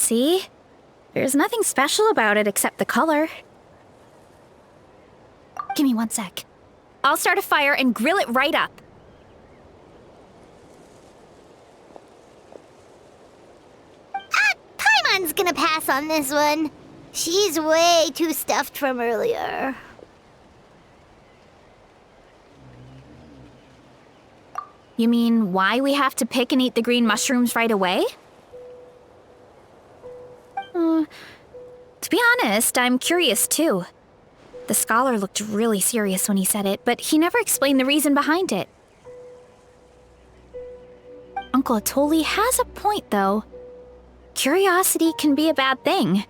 See? There's nothing special about it except the color. Give me 1 sec. I'll start a fire and grill it right up. Paimon's gonna pass on this one. She's way too stuffed from earlier. You mean why we have to pick and eat the green mushrooms right away? To be honest, I'm curious too. The scholar looked really serious when he said it, but he never explained the reason behind it. Uncle Atoli has a point, though. Curiosity can be a bad thing.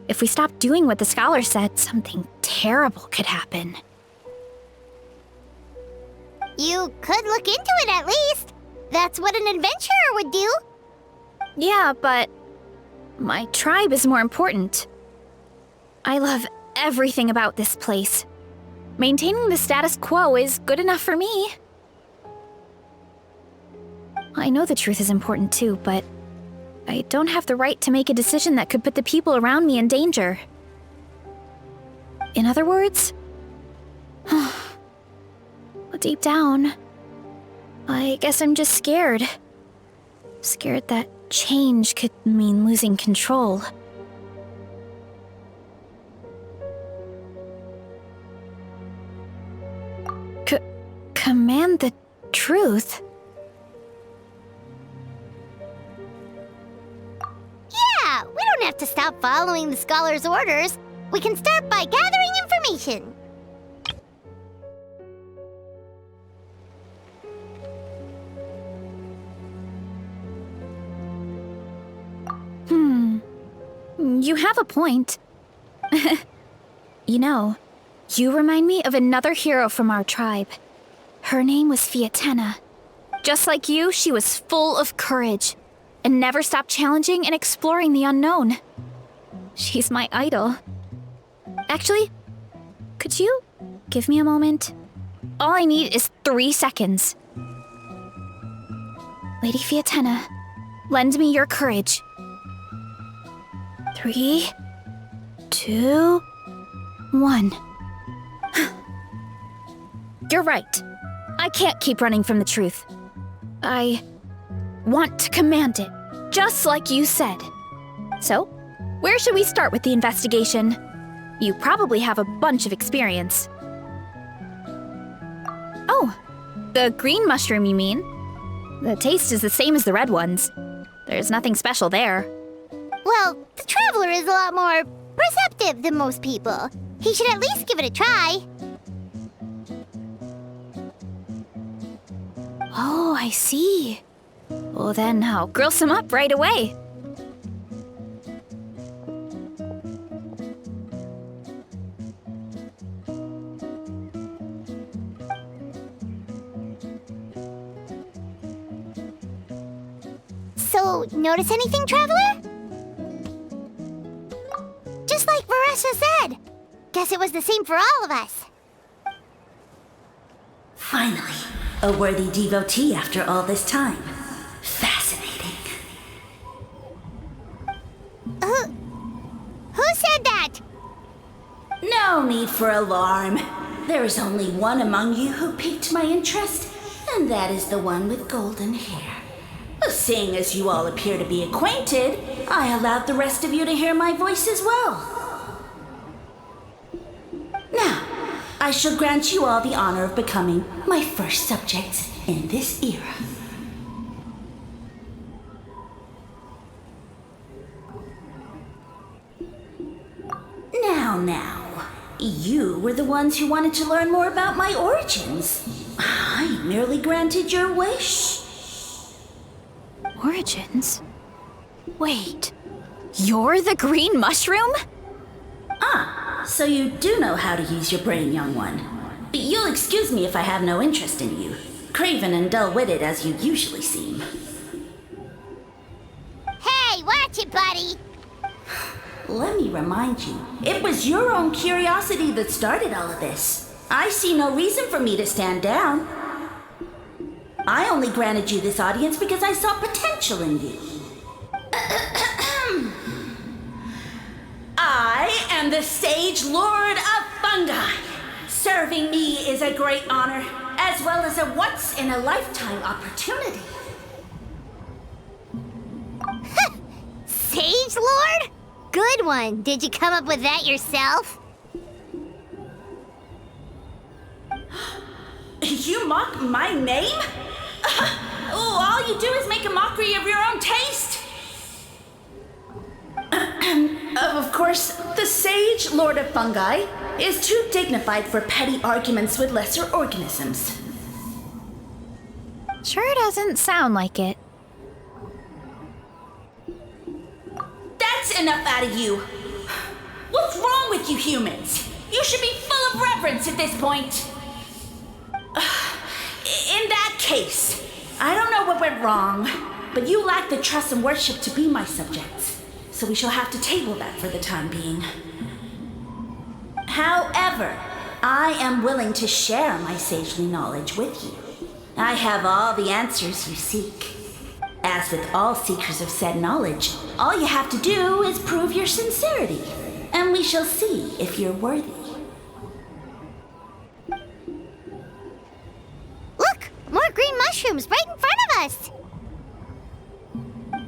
If we stop doing what the scholar said, something terrible could happen. You could look into it at least. That's what an adventurer would do. Yeah, but my tribe is more important. I love everything about this place. Maintaining the status quo is good enough for me. I know the truth is important too, but I don't have the right to make a decision that could put the people around me in danger. In other words, deep down, I guess I'm just scared. Scared that change could mean losing control. Command the truth? Yeah, we don't have to stop following the scholar's orders. We can start by gathering information. You have a point. You know, you remind me of another hero from our tribe. Her name was Fiatena. Just like you, she was full of courage and never stopped challenging and exploring the unknown. She's my idol. Actually, could you give me a moment? All I need is 3 seconds. Lady Fiatena, lend me your courage. 3, 2, 1. You're right. I can't keep running from the truth. I want to command it, just like you said. So, where should we start with the investigation? You probably have a bunch of experience. Oh, the green mushroom, you mean? The taste is the same as the red ones. There's nothing special there. Well, the traveler is a lot more perceptive than most people. He should at least give it a try. Oh, I see. Well, then I'll grill some up right away. So, notice anything, traveler? Just like Varesha said. Guess it was the same for all of us. Finally, a worthy devotee after all this time. Fascinating. Who said that? No need for alarm. There is only one among you who piqued my interest, and that is the one with golden hair. Seeing as you all appear to be acquainted, I allowed the rest of you to hear my voice as well. Now, I shall grant you all the honor of becoming my first subjects in this era. Now, you were the ones who wanted to learn more about my origins. I merely granted your wish. Origins? Wait, you're the green mushroom? So you do know how to use your brain, young one. But you'll excuse me if I have no interest in you, craven and dull-witted as you usually seem. Hey, watch it, buddy! Let me remind you, it was your own curiosity that started all of this. I see no reason for me to stand down. I only granted you this audience because I saw potential in you. the Sage Lord of Fungi. Serving me is a great honor, as well as a once-in-a-lifetime opportunity. Sage Lord? Good one. Did you come up with that yourself? You mock my name? All you do is make a mockery of your own taste. Of course, the Sage Lord of Fungi is too dignified for petty arguments with lesser organisms. Sure doesn't sound like it. That's enough out of you. What's wrong with you humans? You should be full of reverence at this point. In that case, I don't know what went wrong, but you lack the trust and worship to be my subjects, so we shall have to table that for the time being. However, I am willing to share my sagely knowledge with you. I have all the answers you seek. As with all seekers of said knowledge, all you have to do is prove your sincerity, and we shall see if you're worthy. Look! More green mushrooms right in front of us!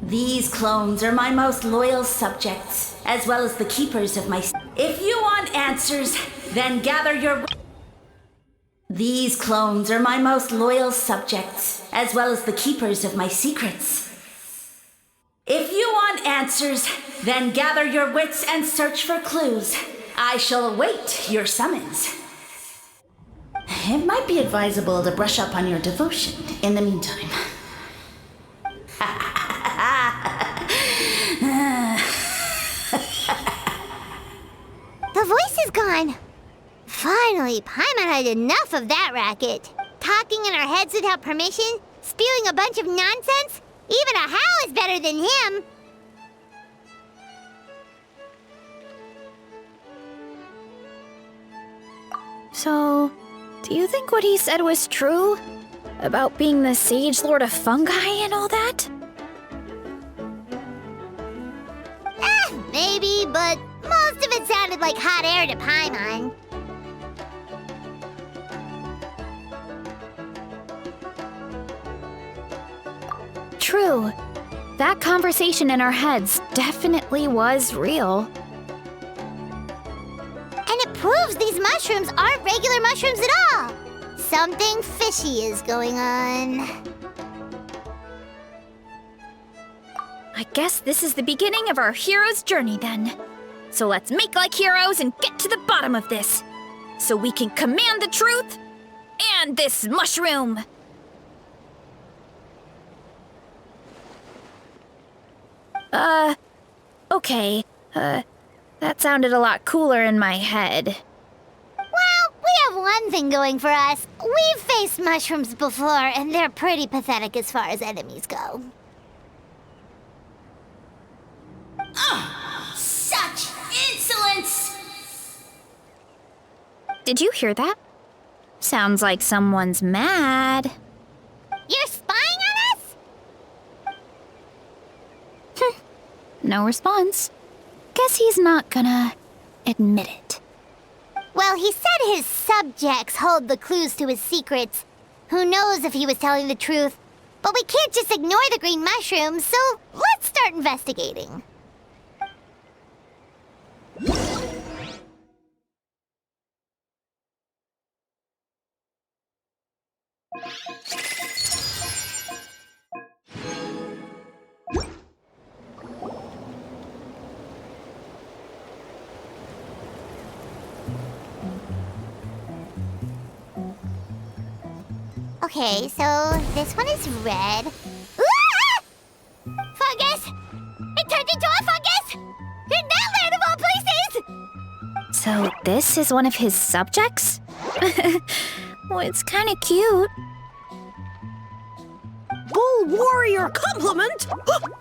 These clones are my most loyal subjects, as well as the keepers of my... If you want answers, then gather your... These clones are my most loyal subjects, as well as the keepers of my secrets. If you want answers, then gather your wits and search for clues. I shall await your summons. It might be advisable to brush up on your devotion in the meantime. The voice is gone. Finally, Paimon had enough of that racket. Talking in our heads without permission, spewing a bunch of nonsense. Even a Hal is better than him. So, do you think what he said was true? About being the Sage Lord of Fungi and all that? Maybe, but most of it sounded like hot air to Paimon. True. That conversation in our heads definitely was real. And it proves these mushrooms aren't regular mushrooms at all. Something fishy is going on. I guess this is the beginning of our hero's journey then. So let's make like heroes and get to the bottom of this. So we can command the truth and this mushroom. Okay. That sounded a lot cooler in my head. Well, we have one thing going for us. We've faced mushrooms before, and they're pretty pathetic as far as enemies go. Such insolence! Did you hear that? Sounds like someone's mad. You're spying on us? No response. Guess he's not gonna admit it. Well, he said his subjects hold the clues to his secrets. Who knows if he was telling the truth? But we can't just ignore the green mushrooms, so let's start investigating. Okay, so this one is red. Ah! Fungus! It turned into a fungus! In that land of all places! So this is one of his subjects? Well, it's kind of cute. Bull warrior compliment!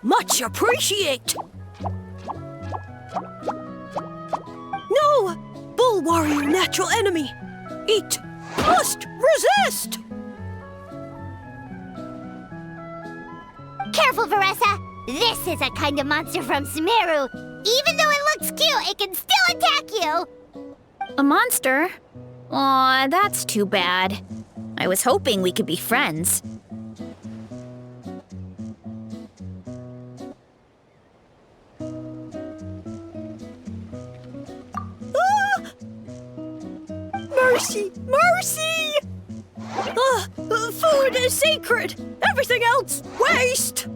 Much appreciate! No! Bull warrior natural enemy! Eat! Must resist! Careful, Veressa! This is a kind of monster from Sumeru. Even though it looks cute, it can still attack you! A monster? Aw, that's too bad. I was hoping we could be friends. Mercy! Mercy! Food is sacred! Everything else, waste!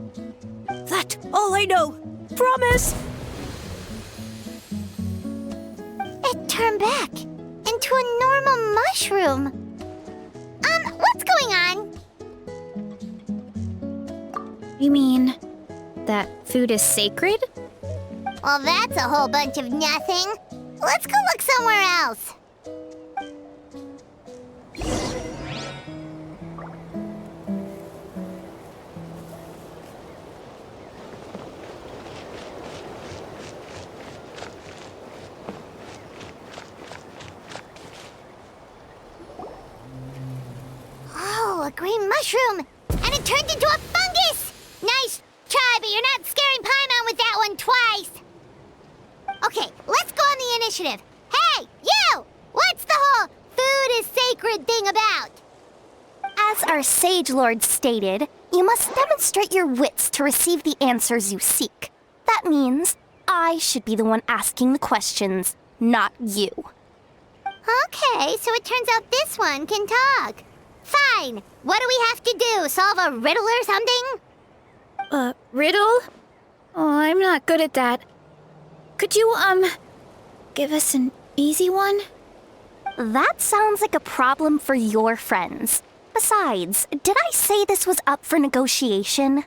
That's all I know. Promise! It turned back into a normal mushroom. What's going on? You mean that food is sacred? Well, that's a whole bunch of nothing. Let's go look somewhere else. Oh, a green mushroom! And it turned into a fungus! Nice try, but you're not scaring Paimon with that one twice! Okay, let's go on the initiative. Hey, you! What's the whole food is sacred thing about? As our Sage Lord stated, you must demonstrate your wits to receive the answers you seek. That means I should be the one asking the questions, not you. Okay, so it turns out this one can talk. Fine. What do we have to do? Solve a riddle or something? Riddle? Oh, I'm not good at that. Could you, give us an easy one? That sounds like a problem for your friends. Besides, did I say this was up for negotiation?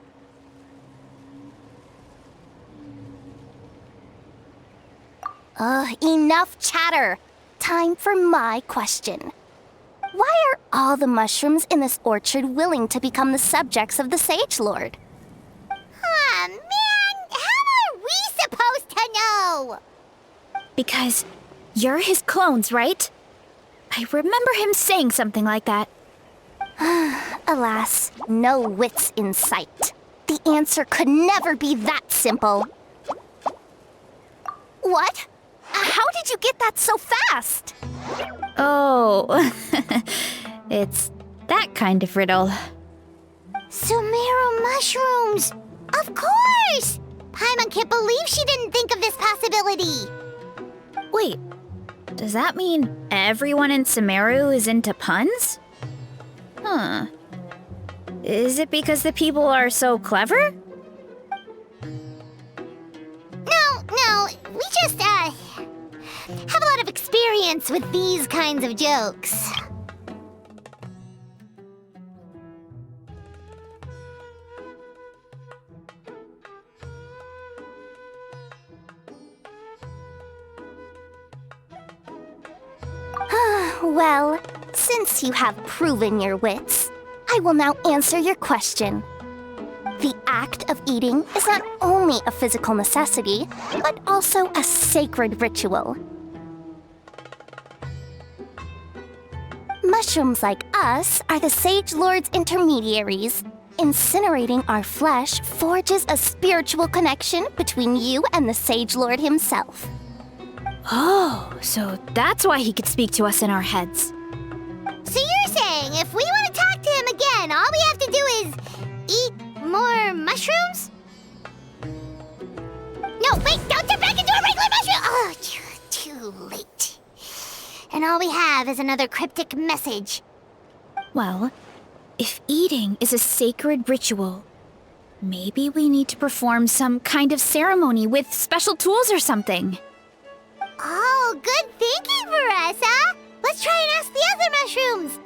Enough chatter. Time for my question. Why are all the mushrooms in this orchard willing to become the subjects of the Sage Lord? Aw, man! How are we supposed to know? Because you're his clones, right? I remember him saying something like that. Alas, no wits in sight. The answer could never be that simple. What? How did you get that so fast? Oh, it's that kind of riddle. Sumeru mushrooms! Of course! Paimon can't believe she didn't think of this possibility. Wait, does that mean everyone in Sumeru is into puns? Huh. Is it because the people are so clever? No, we just, have a lot of experience with these kinds of jokes. Well, since you have proven your wits, I will now answer your question. The act of eating is not only a physical necessity, but also a sacred ritual. Mushrooms like us are the Sage Lord's intermediaries. Incinerating our flesh forges a spiritual connection between you and the Sage Lord himself. Oh, so that's why he could speak to us in our heads. So you're saying if we want to talk to him again, all we have to do is eat more mushrooms? No, wait, don't turn back into a regular mushroom! Oh, too late. And all we have is another cryptic message. Well, if eating is a sacred ritual, maybe we need to perform some kind of ceremony with special tools or something. Oh, good thinking for us, huh? Let's try and ask the other mushrooms.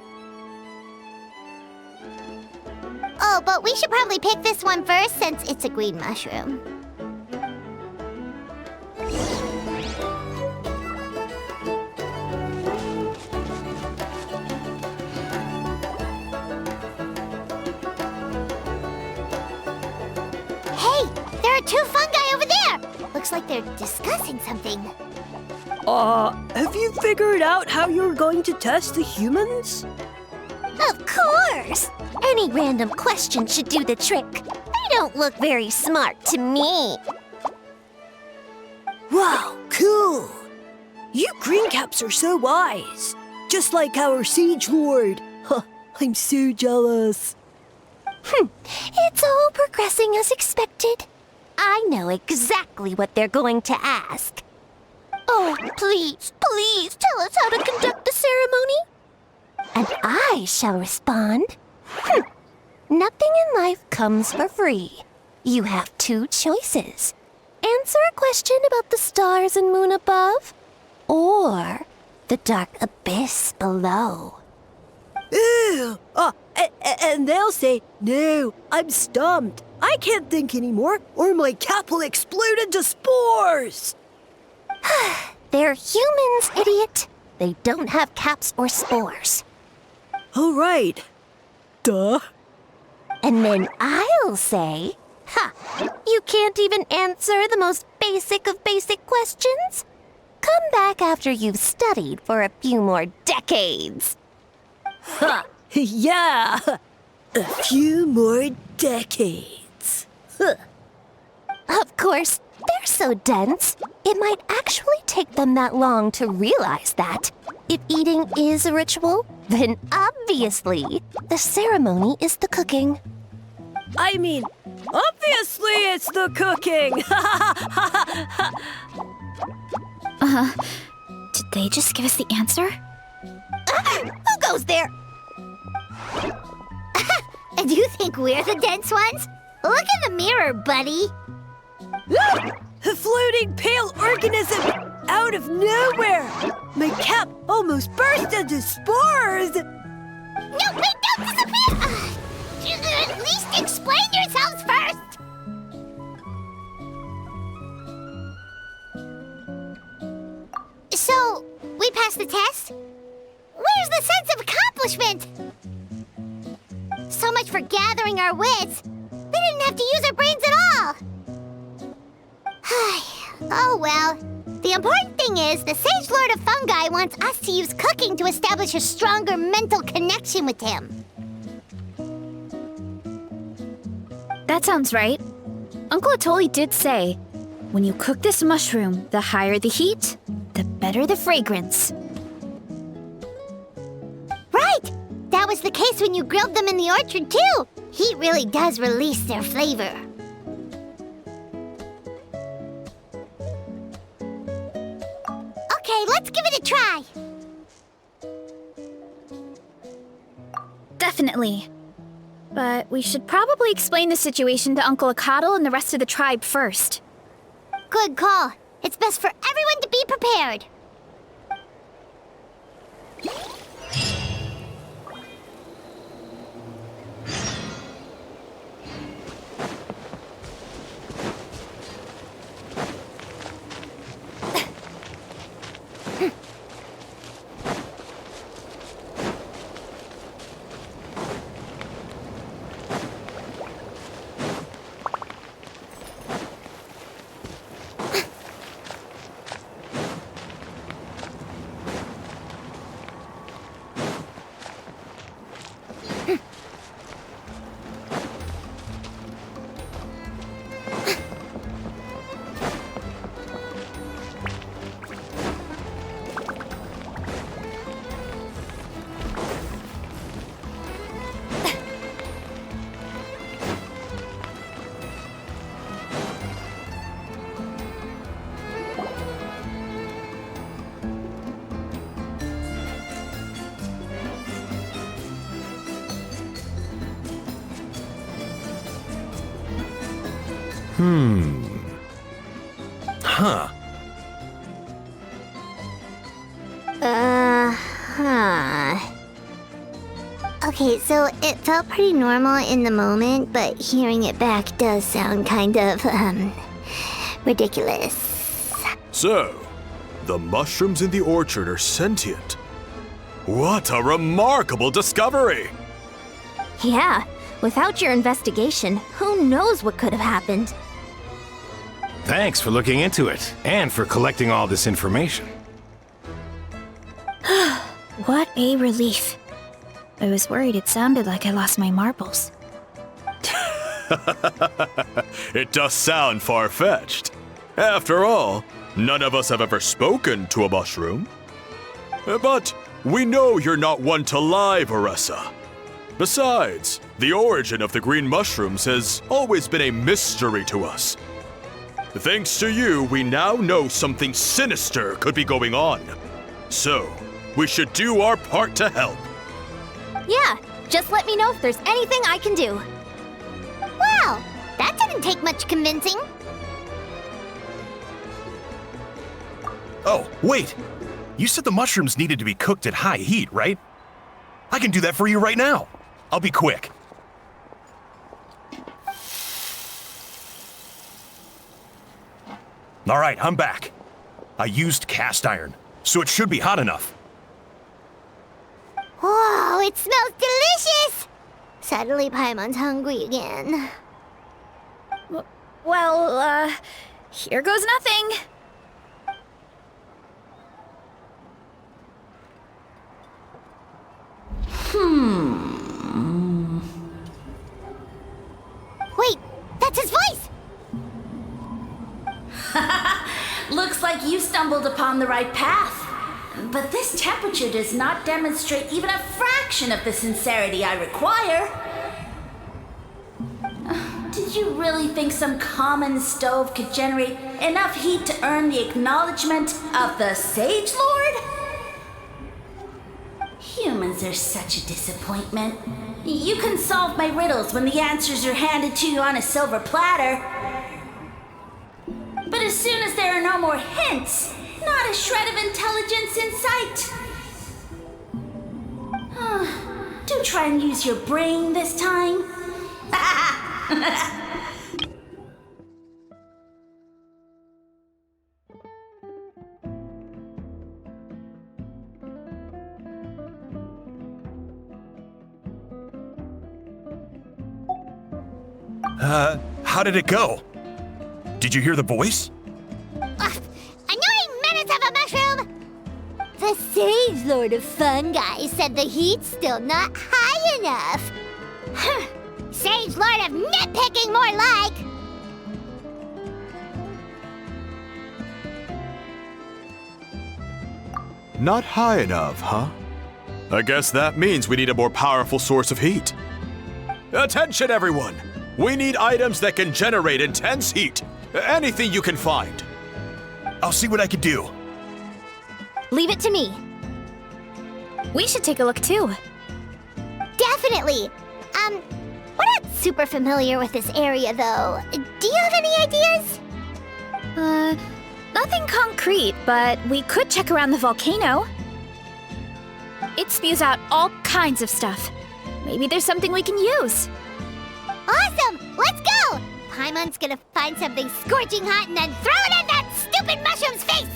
Oh, but we should probably pick this one first since it's a green mushroom. Hey, there are two fungi over there. Looks like they're discussing something. Have you figured out how you're going to test the humans? Of course! Any random question should do the trick. They don't look very smart to me. You greencaps are so wise. Just like our Siege Lord. Huh, I'm so jealous. It's all progressing as expected. I know exactly what they're going to ask. Oh, please, please tell us how to conduct the ceremony. And I shall respond. Nothing in life comes for free. You have two choices. Answer a question about the stars and moon above, or the dark abyss below. Ew! And they'll say, no, I'm stumped. I can't think anymore, or my cap will explode into spores. They're humans, idiot. They don't have caps or spores. All right. Duh. And then I'll say, you can't even answer the most basic of basic questions? Come back after you've studied for a few more decades. Ha! Yeah! A few more decades. Huh. Of course, they're so dense, it might actually take them that long to realize that. If eating is a ritual, then obviously the ceremony is the cooking. I mean, obviously it's the cooking! Did they just give us the answer? Who goes there? And you think we're the dense ones? Look in the mirror, buddy. A floating pale organism out of nowhere! My cap almost burst into spores! No, wait, don't disappear! At least explain yourselves first! So, we passed the test? Where's the sense of accomplishment? So much for gathering our wits. They didn't have to use their brains at all. Oh well. The important thing is the Sage Lord of Fungi wants us to use cooking to establish a stronger mental connection with him. That sounds right. Uncle Atoli did say, when you cook this mushroom, the higher the heat, the better the fragrance. Right! That was the case when you grilled them in the orchard, too. Heat really does release their flavor. Okay, let's give it a try. Definitely. But we should probably explain the situation to Uncle Acatl and the rest of the tribe first. Good call. It's best for everyone to be prepared. Huh. Okay, so it felt pretty normal in the moment, but hearing it back does sound kind of, ridiculous. So, the mushrooms in the orchard are sentient. What a remarkable discovery! Yeah, without your investigation, who knows what could have happened? Thanks for looking into it, and for collecting all this information. What a relief. I was worried it sounded like I lost my marbles. It does sound far-fetched. After all, None of us have ever spoken to a mushroom. But we know you're not one to lie, Varessa. Besides, the origin of the green mushrooms has always been a mystery to us. Thanks to you, we now know something sinister could be going on. So, we should do our part to help. Yeah, just let me know if there's anything I can do. Wow, that didn't take much convincing. Oh, wait! You said the mushrooms needed to be cooked at high heat, right? I can do that for you right now. I'll be quick. All right, I'm back. I used cast iron, so it should be hot enough. Whoa, it smells delicious! Suddenly Paimon's hungry again. Well, here goes nothing. Wait, that's his voice! Looks like you stumbled upon the right path. But this temperature does not demonstrate even a fraction of the sincerity I require. Did you really think some common stove could generate enough heat to earn the acknowledgement of the Sage Lord? Humans are such a disappointment. You can solve my riddles when the answers are handed to you on a silver platter. But as soon as there are no more hints, not a shred of intelligence in sight. Do try and use your brain this time. How did it go? Did you hear the voice? Annoying menace of a mushroom! The Sage Lord of Fungi said the heat's still not high enough. Sage Lord of nitpicking, more like! Not high enough, huh? I guess that means we need a more powerful source of heat. Attention, everyone! We need items that can generate intense heat. Anything you can find. I'll see what I can do. Leave it to me. We should take a look too. Definitely! We're not super familiar with this area, though. Do you have any ideas? Nothing concrete, but we could check around the volcano. It spews out all kinds of stuff. Maybe there's something we can use. Awesome! Let's go! Paimon's gonna find something scorching hot and then throw it in that stupid mushroom's face!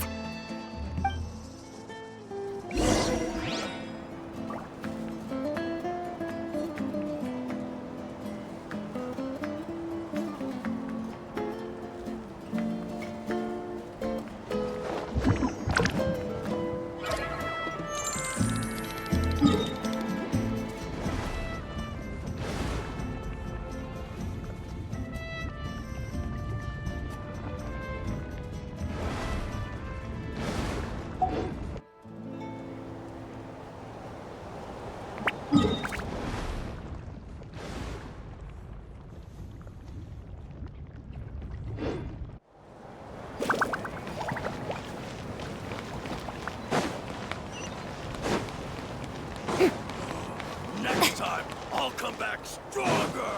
Next time, I'll come back stronger!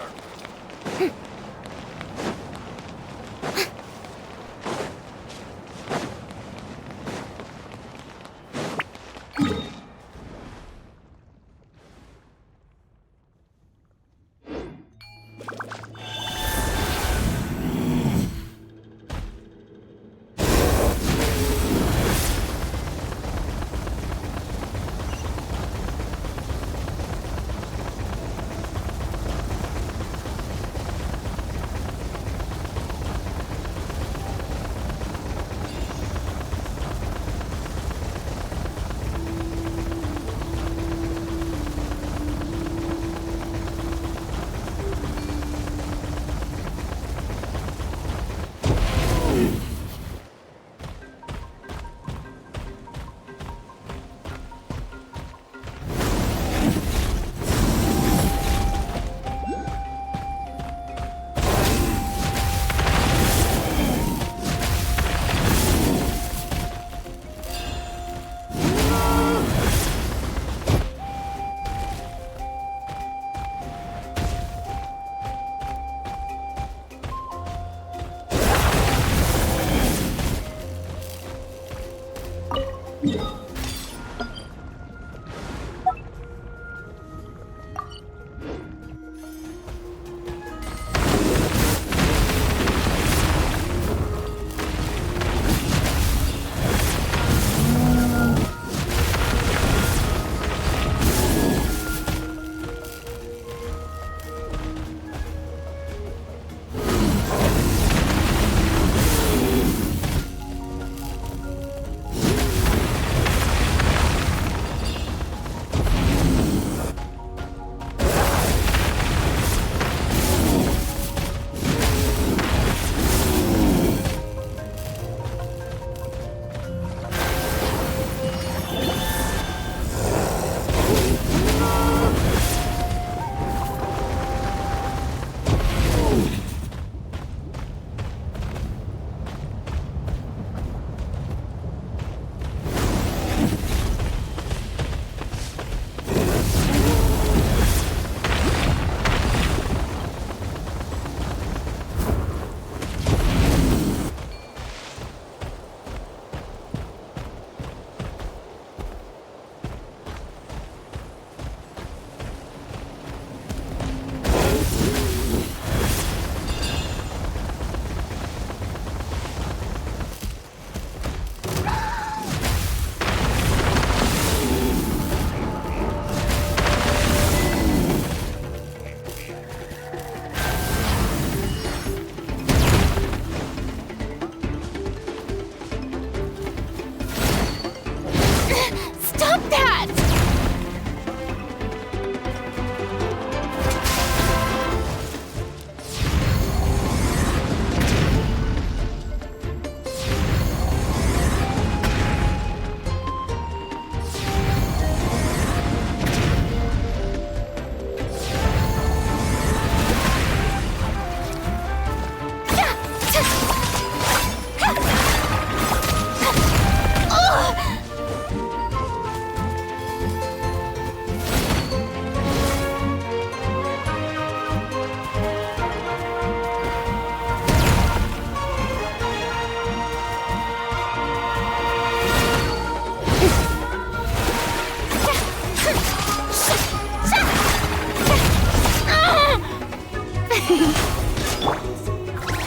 Stop that!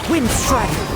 Wind strike!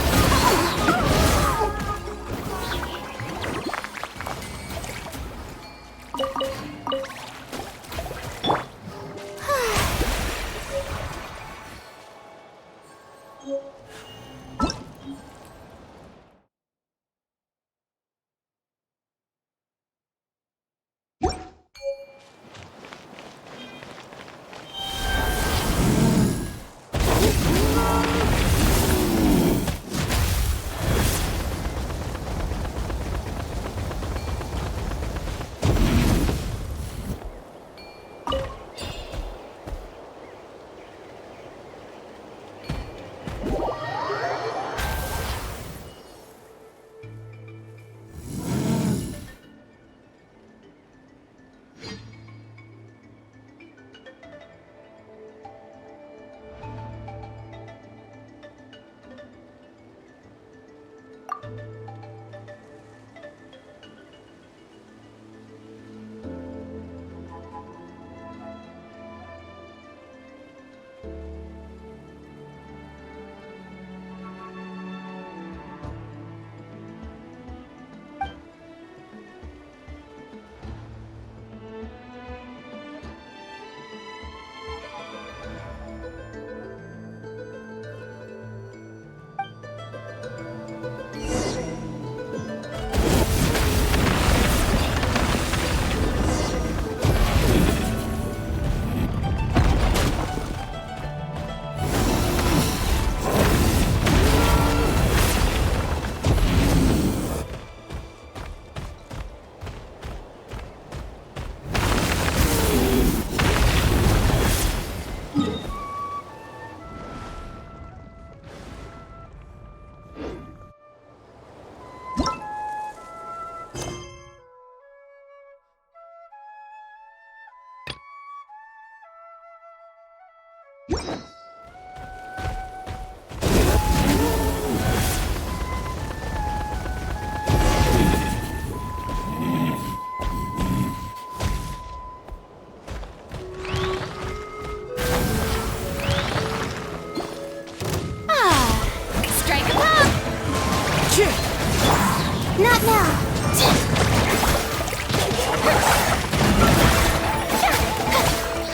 Not now.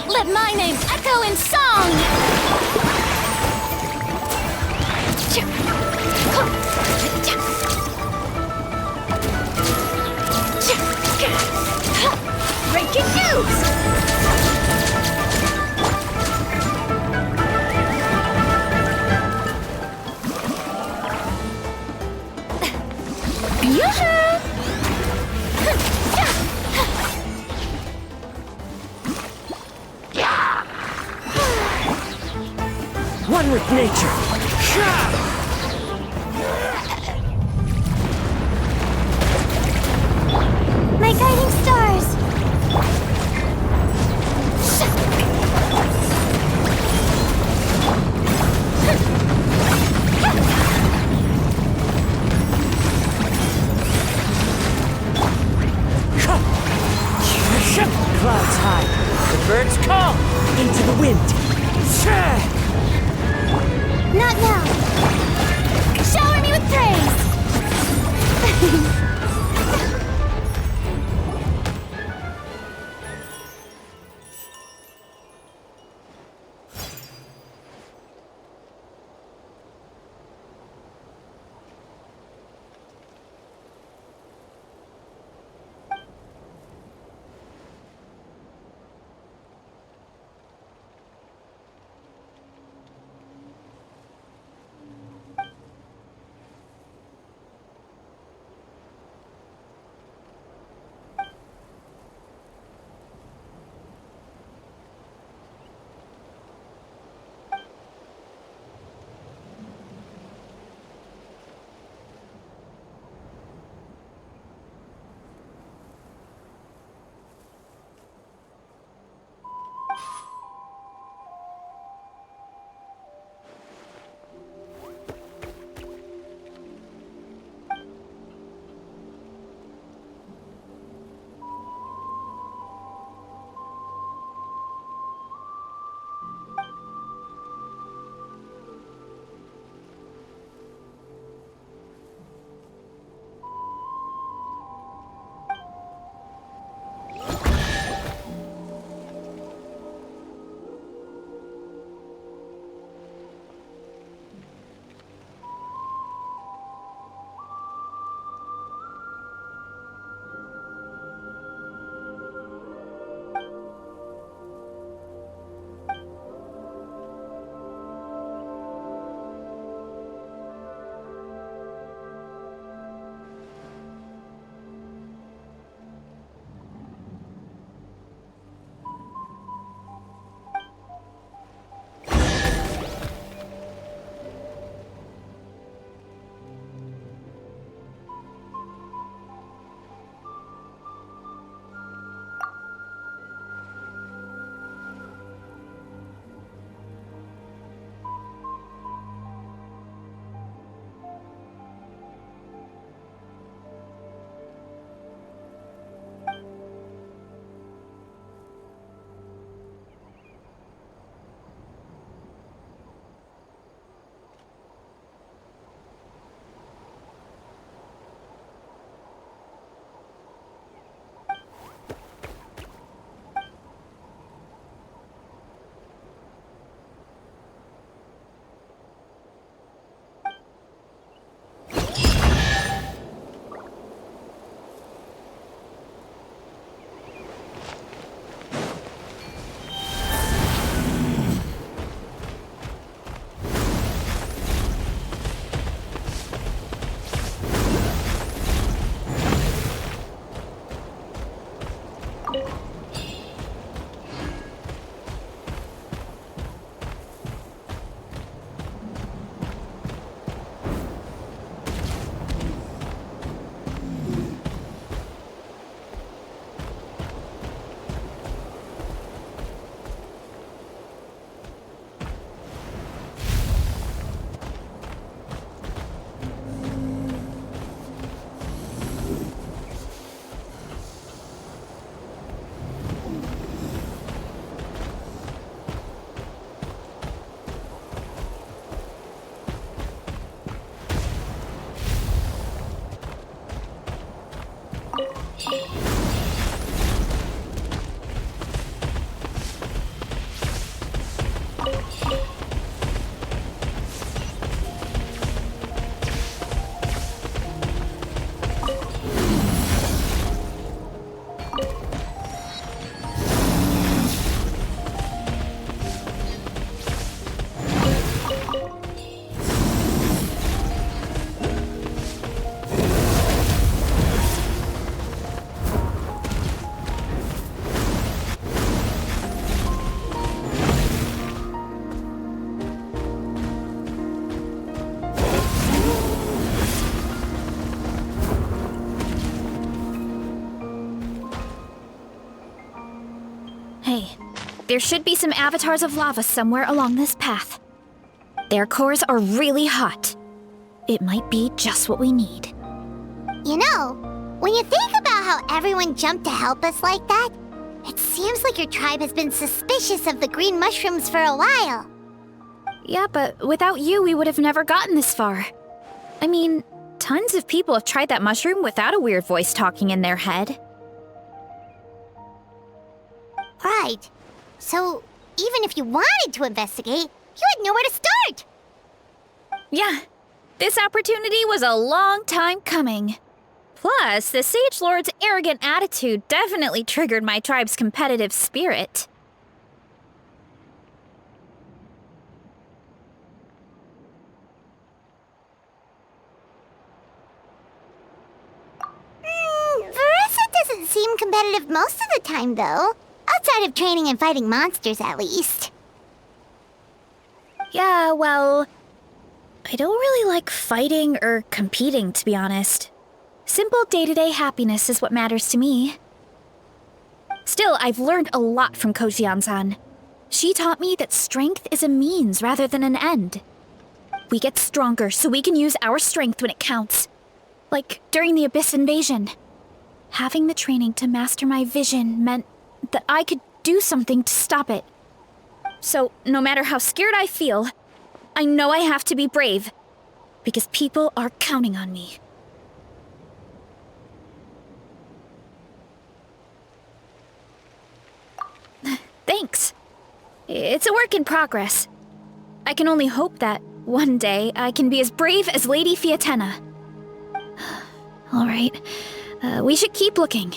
Let my name echo in song! Breaking news! One with nature. My guiding stars. Clouds high. The birds call into the wind. Not now. Hey, there should be some avatars of lava somewhere along this path. Their cores are really hot. It might be just what we need. You know, when you think about how everyone jumped to help us like that, it seems like your tribe has been suspicious of the green mushrooms for a while. Yeah, but without you, we would have never gotten this far. I mean, tons of people have tried that mushroom without a weird voice talking in their head. Right. So, even if you wanted to investigate, you had nowhere to start. Yeah, this opportunity was a long time coming. Plus, the Sage Lord's arrogant attitude definitely triggered my tribe's competitive spirit. Verissa doesn't seem competitive most of the time, though. Outside of training and fighting monsters, at least. Yeah, well, I don't really like fighting or competing, to be honest. Simple day-to-day happiness is what matters to me. Still, I've learned a lot from Kojian-san. She taught me that strength is a means rather than an end. We get stronger so we can use our strength when it counts. Like during the Abyss invasion. Having the training to master my vision meant that I could do something to stop it. So, no matter how scared I feel, I know I have to be brave. Because people are counting on me. Thanks. It's a work in progress. I can only hope that one day I can be as brave as Lady Fiatena. All right, we should keep looking.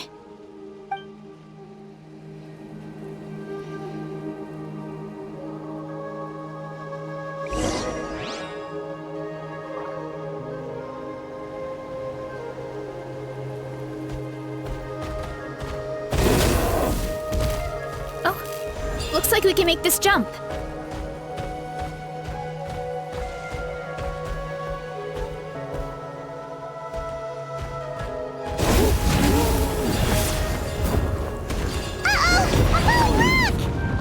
Looks like we can make this jump.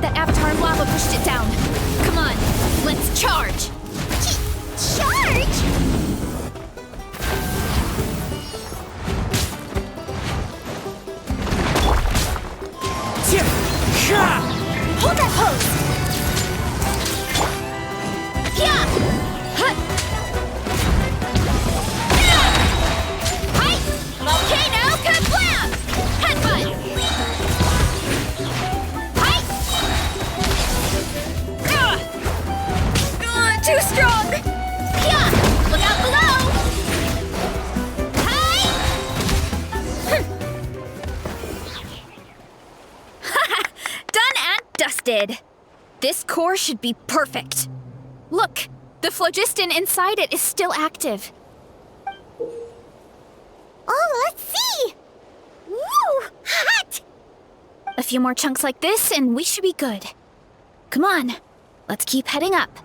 That avatar in lava pushed it down. Come on, let's charge. Charge? Hold that pose! Yeah! Huh. Hi! Volcano kablam! Headbutt! Hi! Too strong! Yeah! Look out below! Hi! Done and dusted. This core should be perfect. Look, the phlogiston inside it is still active. Oh, let's see! Woo! Hot! A few more chunks like this and we should be good. Come on, let's keep heading up.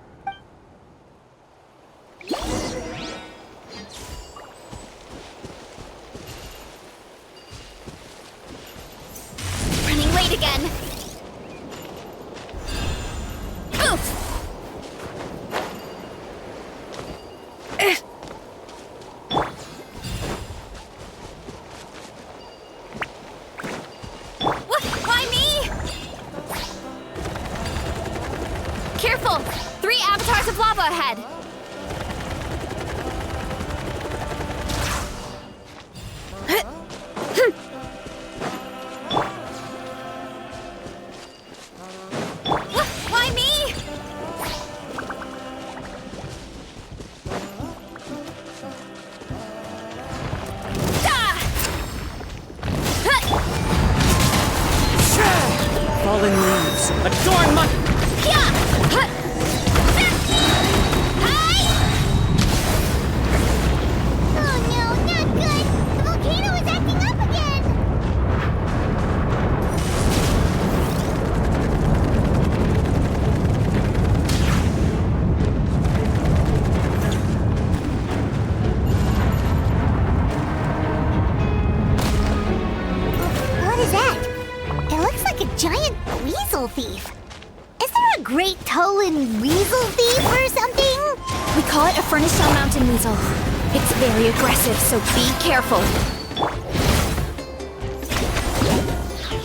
Running late again. Oof! Why me? Careful! 3 avatars of lava ahead! Why me? Fallen leaves. Adorn my... Oh no, not good! The volcano is acting up again! What is that? It looks like a giant weasel. weasel thief. Is there a great Tolan weasel thief or something? We call it a Furnace Shell Mountain Weasel. It's very aggressive, so be careful.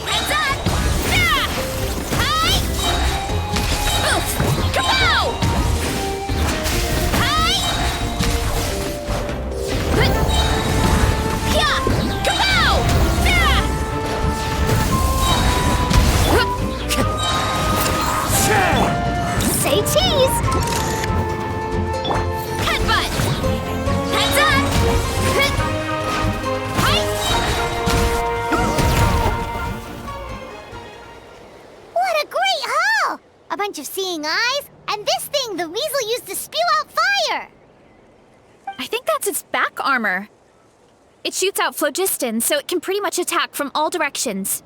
Heads up! Ah! Hi! Oof! Kapow! Hi! Yeah! Kapow! Say cheese! Headbutt! Heads up! Hi! What a great haul! A bunch of seeing eyes, and this thing the weasel used to spew out fire! I think that's its back armor. It shoots out phlogiston, so it can pretty much attack from all directions.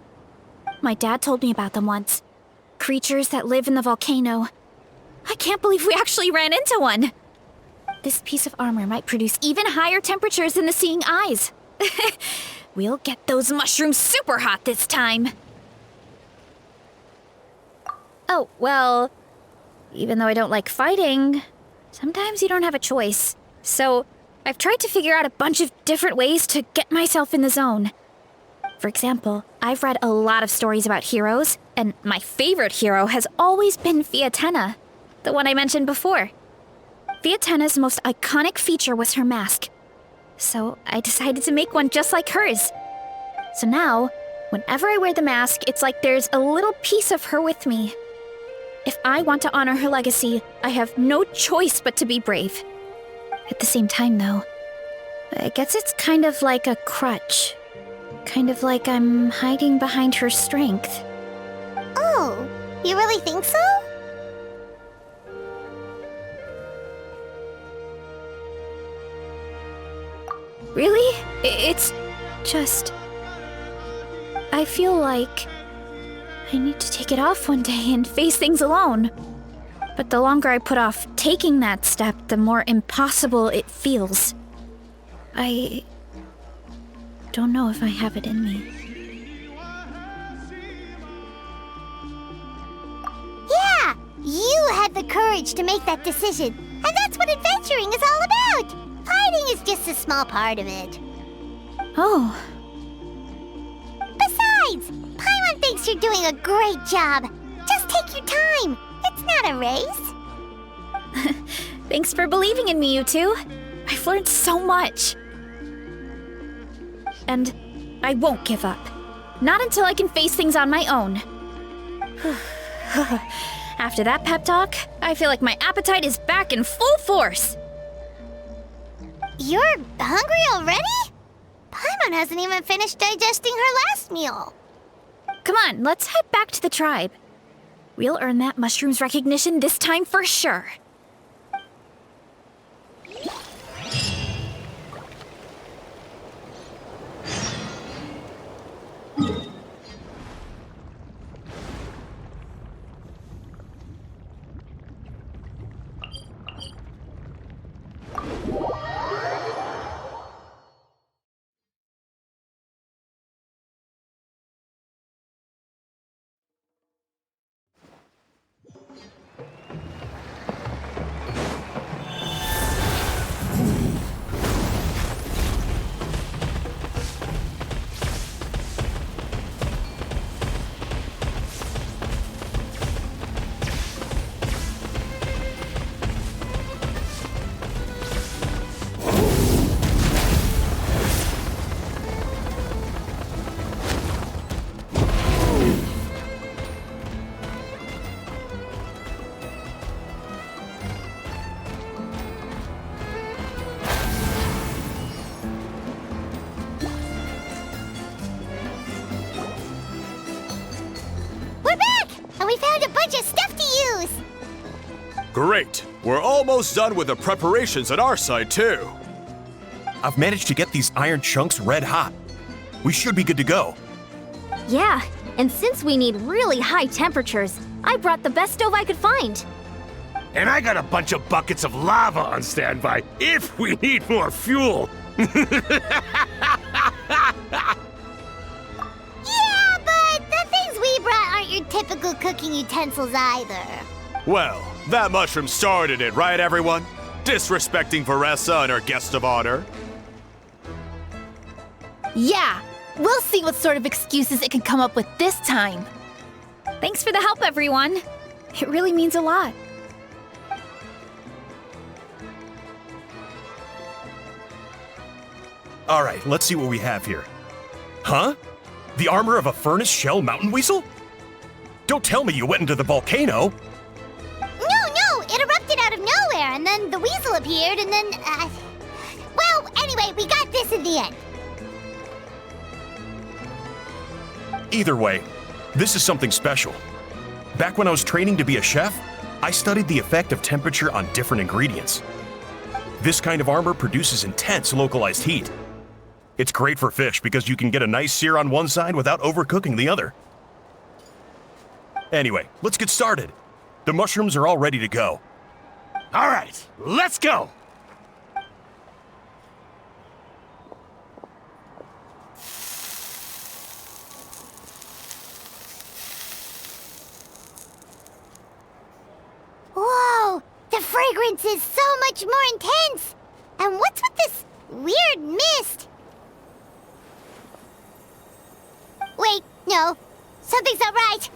My dad told me about them once. Creatures that live in the volcano. I can't believe we actually ran into one. This piece of armor might produce even higher temperatures than the seeing eyes. We'll get those mushrooms super hot this time. Oh, well, even though I don't like fighting, sometimes you don't have a choice. So I've tried to figure out a bunch of different ways to get myself in the zone. For example, I've read a lot of stories about heroes, and my favorite hero has always been Fiatenna, the one I mentioned before. Fiatenna's most iconic feature was her mask, so I decided to make one just like hers. So now, whenever I wear the mask, it's like there's a little piece of her with me. If I want to honor her legacy, I have no choice but to be brave. At the same time, though, I guess it's kind of like a crutch. Kind of like I'm hiding behind her strength. Oh, you really think so? Really? It's just... I feel like I need to take it off one day and face things alone. But the longer I put off taking that step, the more impossible it feels. I don't know if I have it in me. Yeah! You had the courage to make that decision, and that's what adventuring is all about! Fighting is just a small part of it. Oh, Besides, Paimon thinks you're doing a great job. Just take your time. It's not a race. thanks for believing in me, you two. I've learned so much. And I won't give up. Not until I can face things on my own. After that pep talk, I feel like my appetite is back in full force. You're hungry already? Paimon hasn't even finished digesting her last meal. Come on, let's head back to the tribe. We'll earn that mushroom's recognition this time for sure. We found a bunch of stuff to use! Great! We're almost done with the preparations at our side, too. I've managed to get these iron chunks red hot. We should be good to go. Yeah, and since we need really high temperatures, I brought the best stove I could find. And I got a bunch of buckets of lava on standby if we need more fuel. Yeah, but the things we brought aren't your typical cooking utensils either. Well, that mushroom started it, right, everyone? Disrespecting Veressa and her guest of honor. Yeah, we'll see what sort of excuses it can come up with this time. Thanks for the help, everyone. It really means a lot. All right, let's see what we have here. Huh? The armor of a furnace shell mountain weasel? Don't tell me you went into the volcano. No, it erupted out of nowhere, and then the weasel appeared, and then, well, anyway, we got this in the end. Either way, this is something special. Back when I was training to be a chef, I studied the effect of temperature on different ingredients. This kind of armor produces intense localized heat. It's great for fish because you can get a nice sear on one side without overcooking the other. Anyway, let's get started. The mushrooms are all ready to go. All right, let's go! Whoa, the fragrance is so much more intense! And what's with this weird mist? Wait, no, something's not right.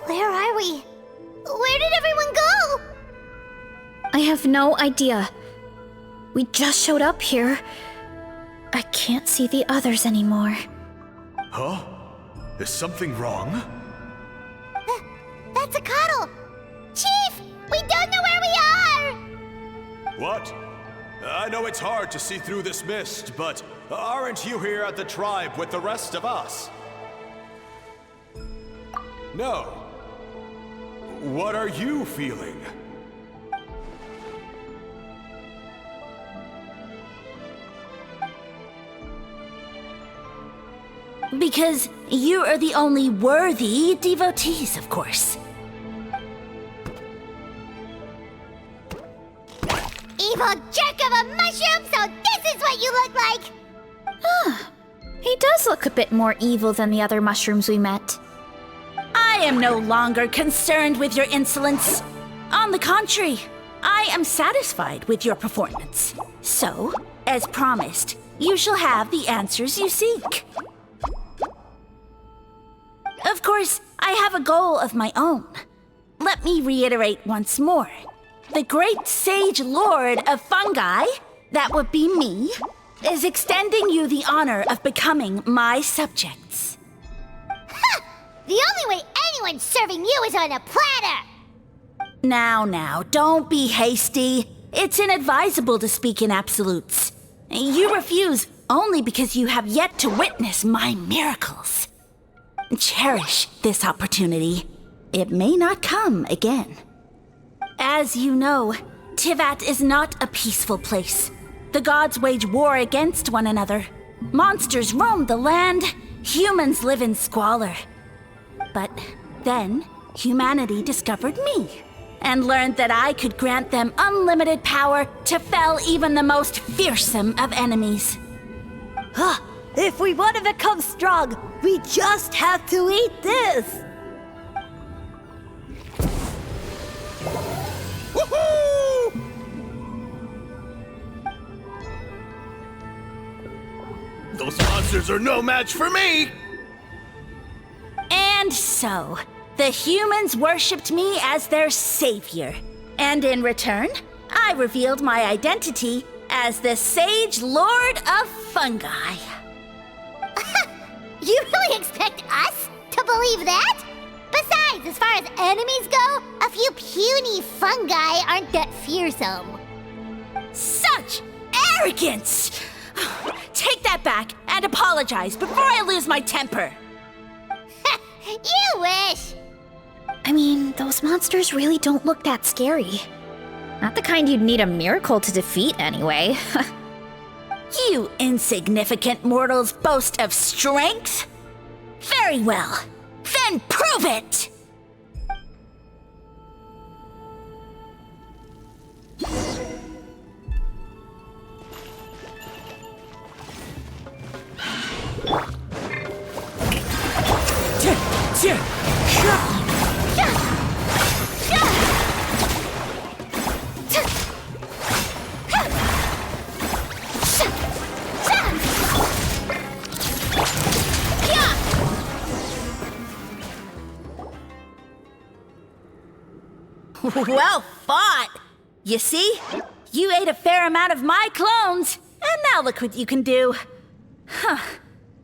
Where are we? Where did everyone go? I have no idea. We just showed up here. I can't see the others anymore. Huh? Is something wrong? That's a cuddle! Chief, we don't know where we are! What? I know it's hard to see through this mist, but aren't you here at the tribe with the rest of us? No. What are you feeling? Because you are the only worthy devotees, of course. Evil jerk of a mushroom, so this is what you look like! He does look a bit more evil than the other mushrooms we met. I am no longer concerned with your insolence. On the contrary, I am satisfied with your performance. So, as promised, you shall have the answers you seek. Of course, I have a goal of my own. Let me reiterate once more. The great sage lord of fungi, that would be me, is extending you the honor of becoming my subjects. The only way anyone's serving you is on a platter! Now, don't be hasty. It's inadvisable to speak in absolutes. You refuse only because you have yet to witness my miracles. Cherish this opportunity. It may not come again. As you know, Tivat is not a peaceful place. The gods wage war against one another. Monsters roam the land. Humans live in squalor. But then, humanity discovered me. and learned that I could grant them unlimited power to fell even the most fearsome of enemies. Huh. If we want to become strong, we just have to eat this! Woohoo! Those monsters are no match for me! And so, the humans worshipped me as their savior. And in return, I revealed my identity as the Sage Lord of Fungi. You really expect us to believe that? Besides, as far as enemies go, a few puny fungi aren't that fearsome. Such arrogance! Take that back and apologize before I lose my temper. You wish! I mean, those monsters really don't look that scary. Not the kind you'd need a miracle to defeat, anyway. You insignificant mortals boast of strength? Very well. Then prove it! Well fought! You see? You ate a fair amount of my clones, and now look what you can do. Huh.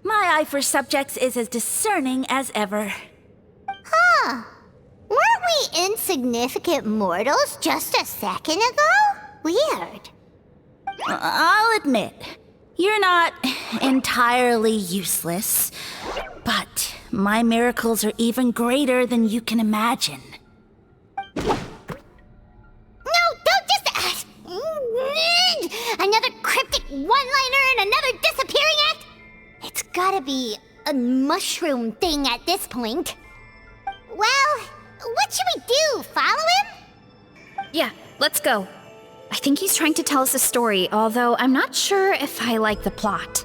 My eye for subjects is as discerning as ever. Huh. Weren't we insignificant mortals just a second ago? Weird. I'll admit, you're not entirely useless, but my miracles are even greater than you can imagine. No, don't just... another cryptic one-liner and another disappearing act? It's gotta be a mushroom thing at this point. Well, what should we do? Follow him? Yeah, let's go. I think he's trying to tell us a story, although I'm not sure if I like the plot.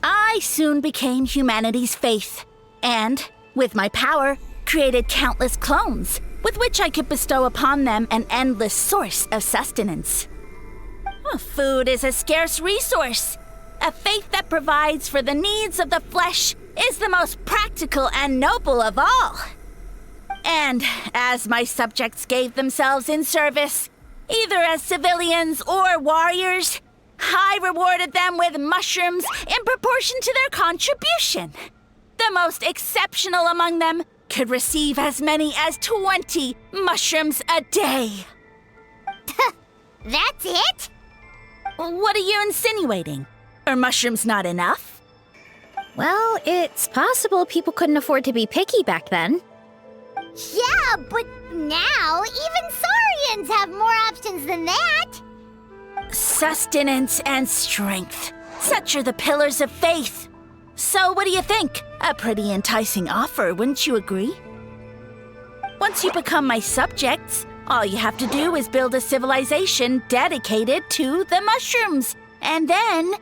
I soon became humanity's faith, and, with my power, created countless clones, with which I could bestow upon them an endless source of sustenance. Food is a scarce resource. A faith that provides for the needs of the flesh is the most practical and noble of all. And as my subjects gave themselves in service, either as civilians or warriors, I rewarded them with mushrooms in proportion to their contribution. The most exceptional among them could receive as many as 20 mushrooms a day. That's it? What are you insinuating? Are mushrooms not enough? Well, it's possible people couldn't afford to be picky back then. Yeah, but now even Saurians have more options than that. Sustenance and strength. Such are the pillars of faith. So what do you think? A pretty enticing offer, wouldn't you agree? Once you become my subjects, All you have to do is build a civilization dedicated to the mushrooms. And then...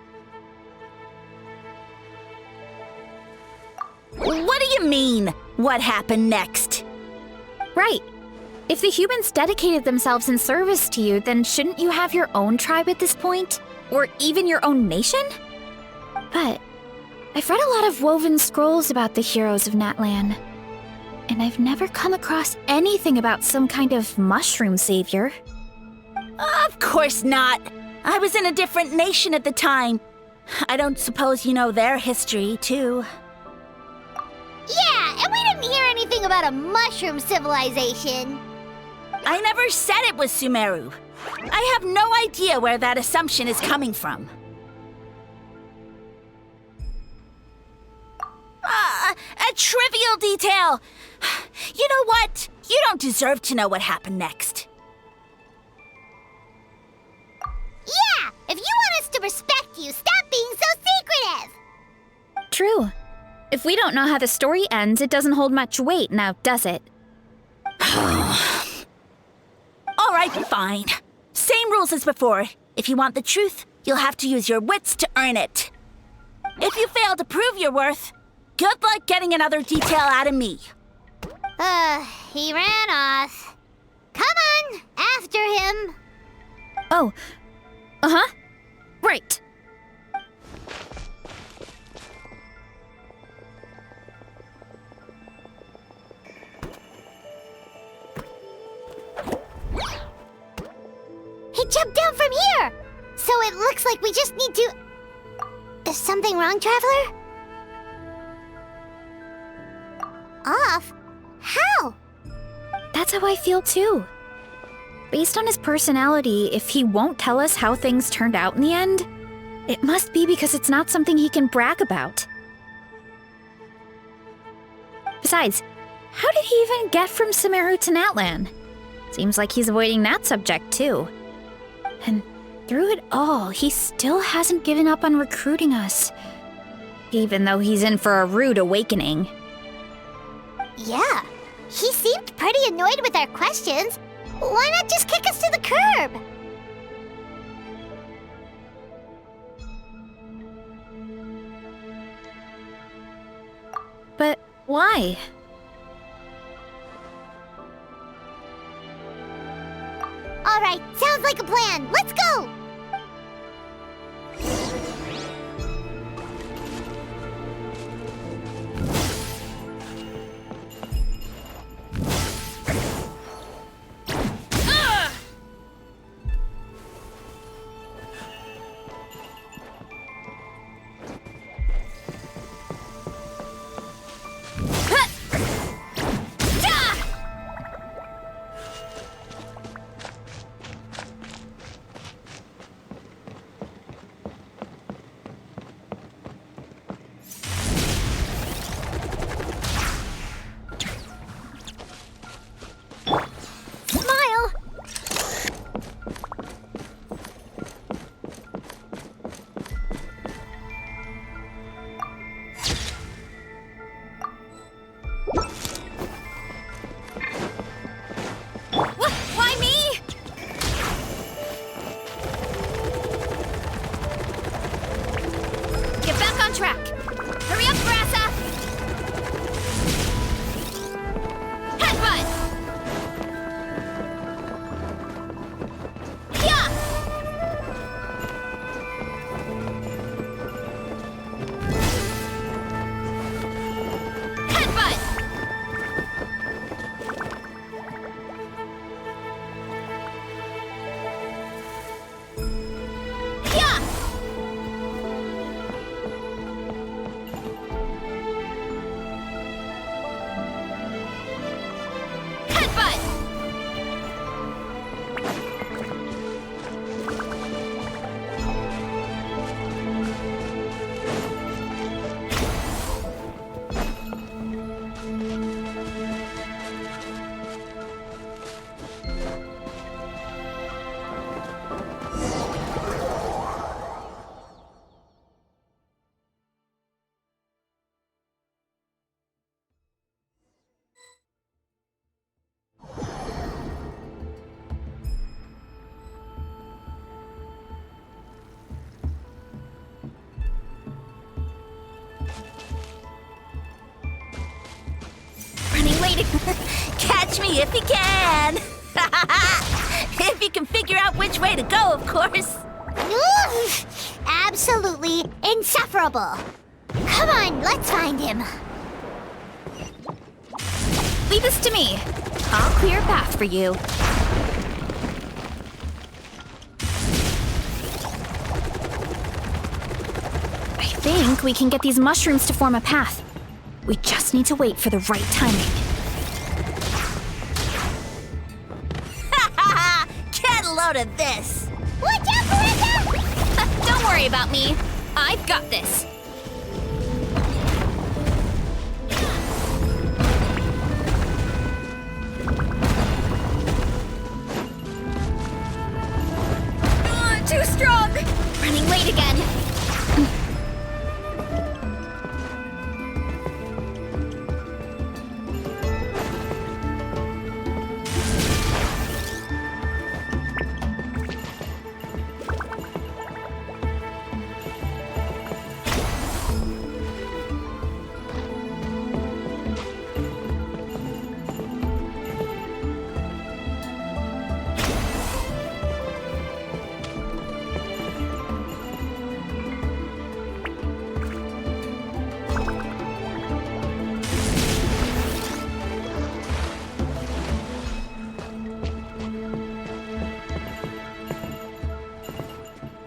What do you mean, what happened next? Right. If the humans dedicated themselves in service to you, then shouldn't you have your own tribe at this point? Or even your own nation? But I've read a lot of woven scrolls about the heroes of Natlan, and I've never come across anything about some kind of mushroom savior. Of course not. I was in a different nation at the time. I don't suppose you know their history, too. Yeah, and we didn't hear anything about a mushroom civilization. I never said it was Sumeru. I have no idea where that assumption is coming from. A trivial detail! You know what? You don't deserve to know what happened next. Yeah, if you want us to respect you, stop being so secretive! True. If we don't know how the story ends, it doesn't hold much weight now, does it? All right, fine. Same rules as before. If you want the truth, you'll have to use your wits to earn it. If you fail to prove your worth, good luck getting another detail out of me. He ran off. Come on, after him. Oh. Uh-huh. Right. He jumped down from here! So it looks like we just need to... Is something wrong, Traveler? Off? How? That's how I feel too. Based on his personality, if he won't tell us how things turned out in the end, it must be because it's not something he can brag about. Besides, how did he even get from Sumeru to Natlan? Seems like he's avoiding that subject too. And through it all, he still hasn't given up on recruiting us. Even though he's in for a rude awakening. Yeah, he seemed pretty annoyed with our questions. Why not just kick us to the curb? But why? All right, sounds like a plan. Let's go! catch me if you can! If you can figure out which way to go, of course. Oof, absolutely insufferable. Come on, let's find him. Leave this to me. I'll clear a path for you. I think we can get these mushrooms to form a path. We just need to wait for the right timing. Get a load of this! Watch out, Clarissa! Don't worry about me. I've got this. Too strong! Running late again.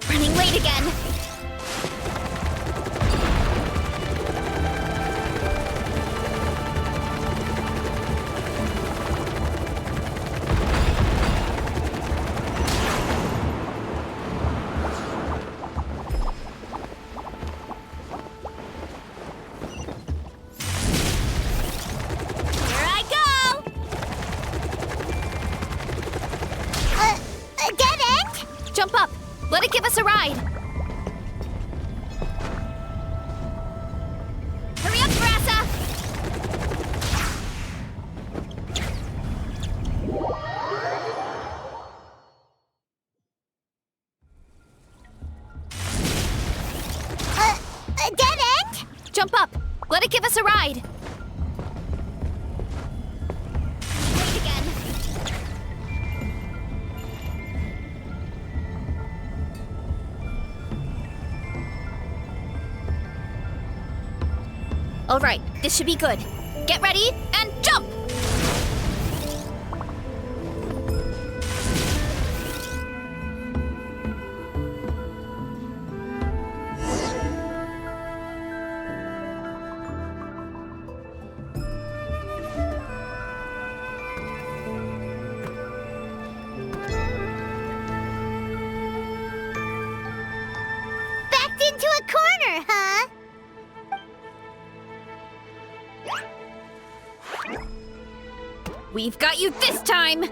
Running late again. Here I go! A dead end? Jump up. Let it give us a ride. Hurry up, Grassa! A dead end? Jump up. Let it give us a ride. Wait again. All right, this should be good. Get ready and jump! Backed into a corner, huh? We've got you this time!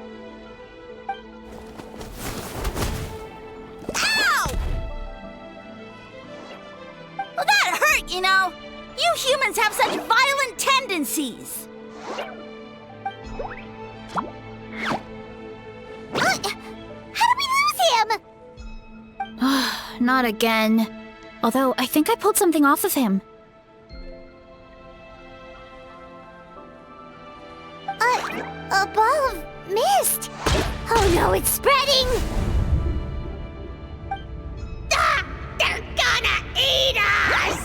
Ow! Well, that hurt, you know. You humans have such violent tendencies. How did we lose him? Not again. Although, I think I pulled something off of him. A ball of mist. Oh no, it's spreading. Ah, they're gonna eat us.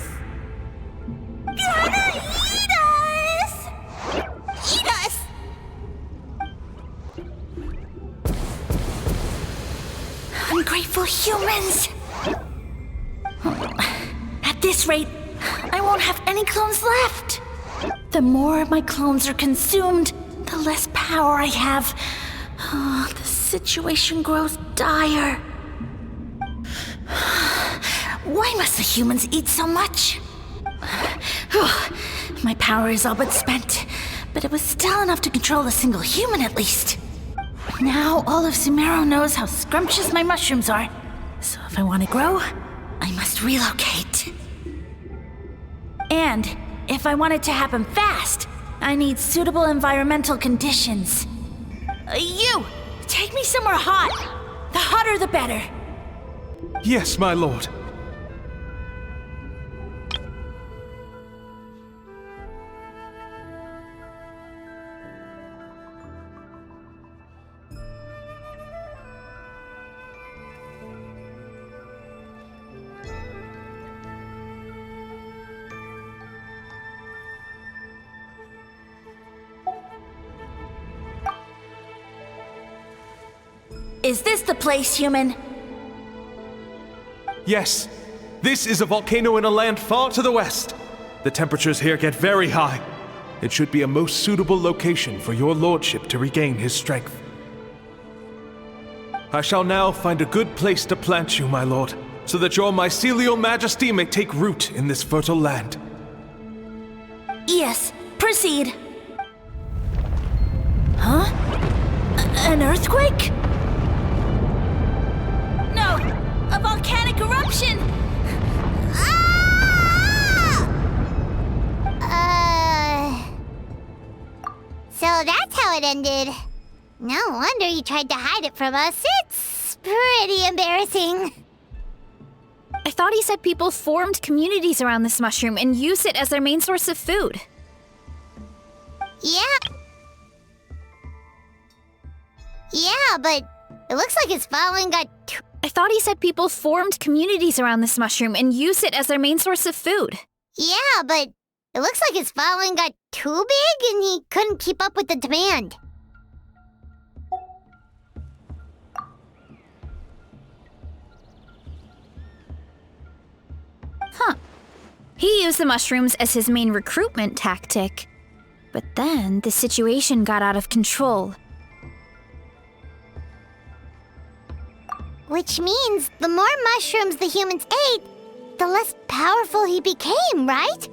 Gonna eat us. Eat us. Ungrateful humans! At this rate, I won't have any clones left. The more my clones are consumed, the less power I have. Oh, the situation grows dire. Why must the humans eat so much? My power is all but spent, but it was still enough to control a single human at least. Now all of Sumero knows how scrumptious my mushrooms are. So if I want to grow, I must relocate. And if I want it to happen fast, I need suitable environmental conditions. You! Take me somewhere hot! The hotter the better. Yes, my lord. Is this the place, human? Yes, this is a volcano in a land far to the west. The temperatures here get very high. It should be a most suitable location for your lordship to regain his strength. I shall now find a good place to plant you, my lord, so that your mycelial majesty may take root in this fertile land. Yes, proceed. Huh? An earthquake? No, a volcanic eruption! So that's how it ended. No wonder you tried to hide it from us. It's pretty embarrassing. I thought he said people formed communities around this mushroom and used it as their main source of food. Yeah. Yeah, but it looks like his following got I thought he said people formed communities around this mushroom and used it as their main source of food. Yeah, but it looks like his following got too big and he couldn't keep up with the demand. Huh. He used the mushrooms as his main recruitment tactic. But then the situation got out of control. Which means the more mushrooms the humans ate, the less powerful he became, right?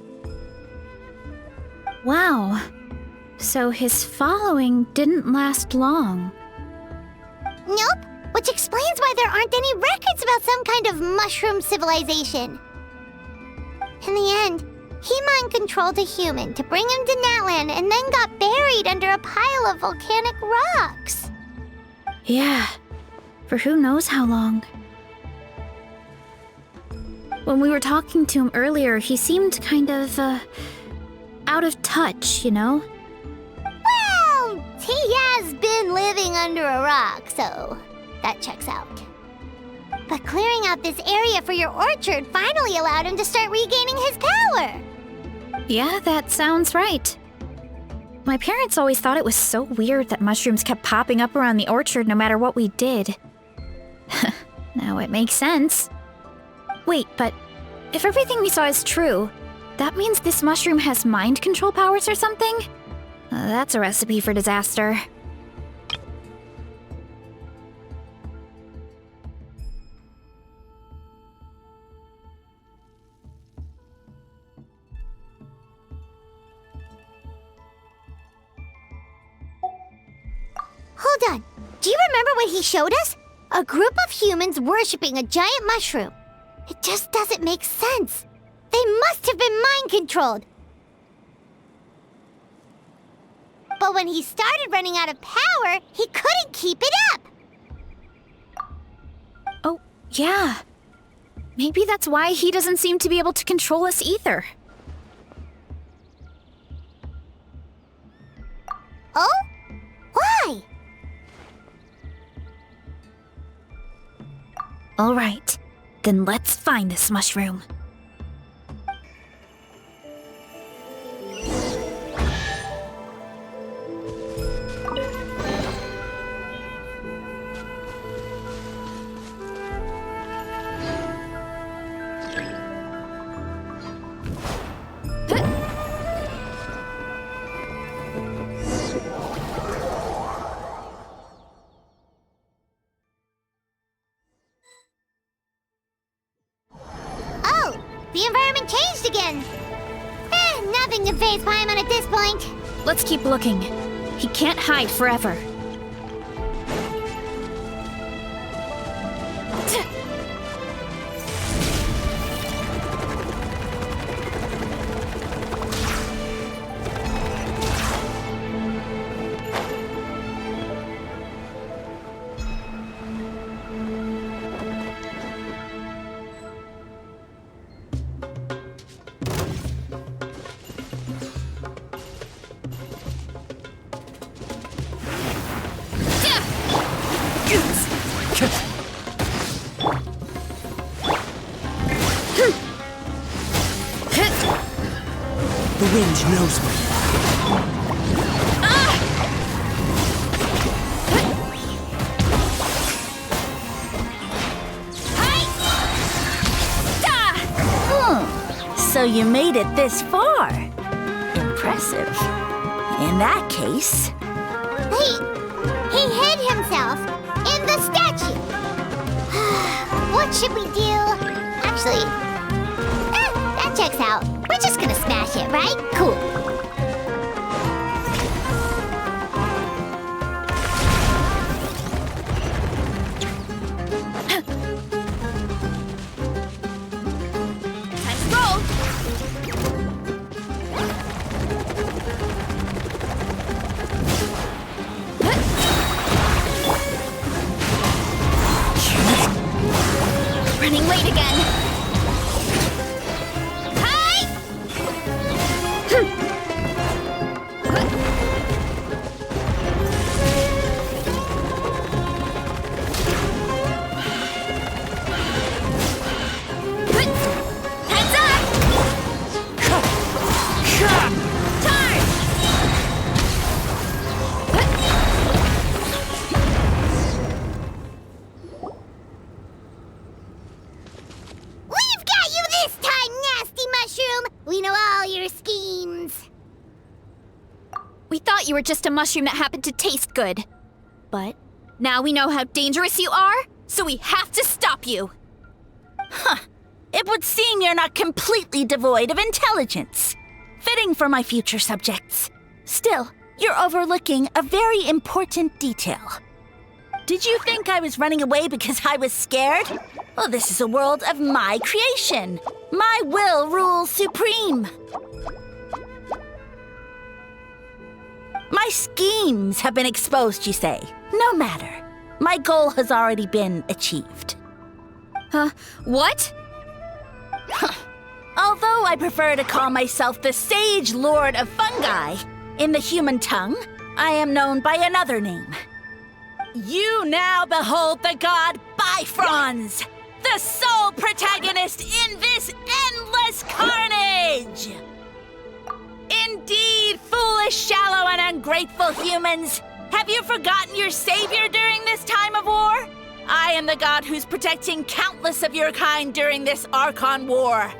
Wow. So his following didn't last long. Nope, which explains why there aren't any records about some kind of mushroom civilization. In the end, he mind-controlled a human to bring him to Natlan and then got buried under a pile of volcanic rocks. Yeah, for who knows how long. When we were talking to him earlier, he seemed kind of, out of touch, you know? Well, he has been living under a rock, so that checks out. But clearing out this area for your orchard finally allowed him to start regaining his power. Yeah, that sounds right. My parents always thought it was so weird that mushrooms kept popping up around the orchard no matter what we did. Now it makes sense. Wait, but if everything we saw is true, that means this mushroom has mind control powers or something? That's a recipe for disaster. Hold on. Do you remember what he showed us? A group of humans worshipping a giant mushroom. It just doesn't make sense. They must have been mind-controlled. But when he started running out of power, he couldn't keep it up. Oh, yeah. Maybe that's why he doesn't seem to be able to control us either. Oh? Why? All right, then let's find this mushroom. The environment changed again. Nothing can faze Paimon at this point. Let's keep looking. He can't hide forever. The wind knows me. So you made it this far. Impressive. In that case... He hid himself in the statue. What should we do? Actually, that checks out. We're just gonna smash it, right? Cool. Running late again. Hi! Heads up! Charge! We've got you this time, nasty mushroom! We know all your schemes. We thought you were just a mushroom that happened to taste good. But now we know how dangerous you are, so we have to stop you. It would seem you're not completely devoid of intelligence. Fitting for my future subjects. Still, you're overlooking a very important detail. Did you think I was running away because I was scared? Well, this is a world of my creation. My will rules supreme. My schemes have been exposed, you say. No matter. My goal has already been achieved. What? Although I prefer to call myself the Sage Lord of Fungi, in the human tongue, I am known by another name. You now behold the god Bifrons, the sole protagonist in this endless carnage! Indeed, foolish, shallow, and ungrateful humans! Have you forgotten your savior during this time of war? I am the god who's protecting countless of your kind during this Archon War.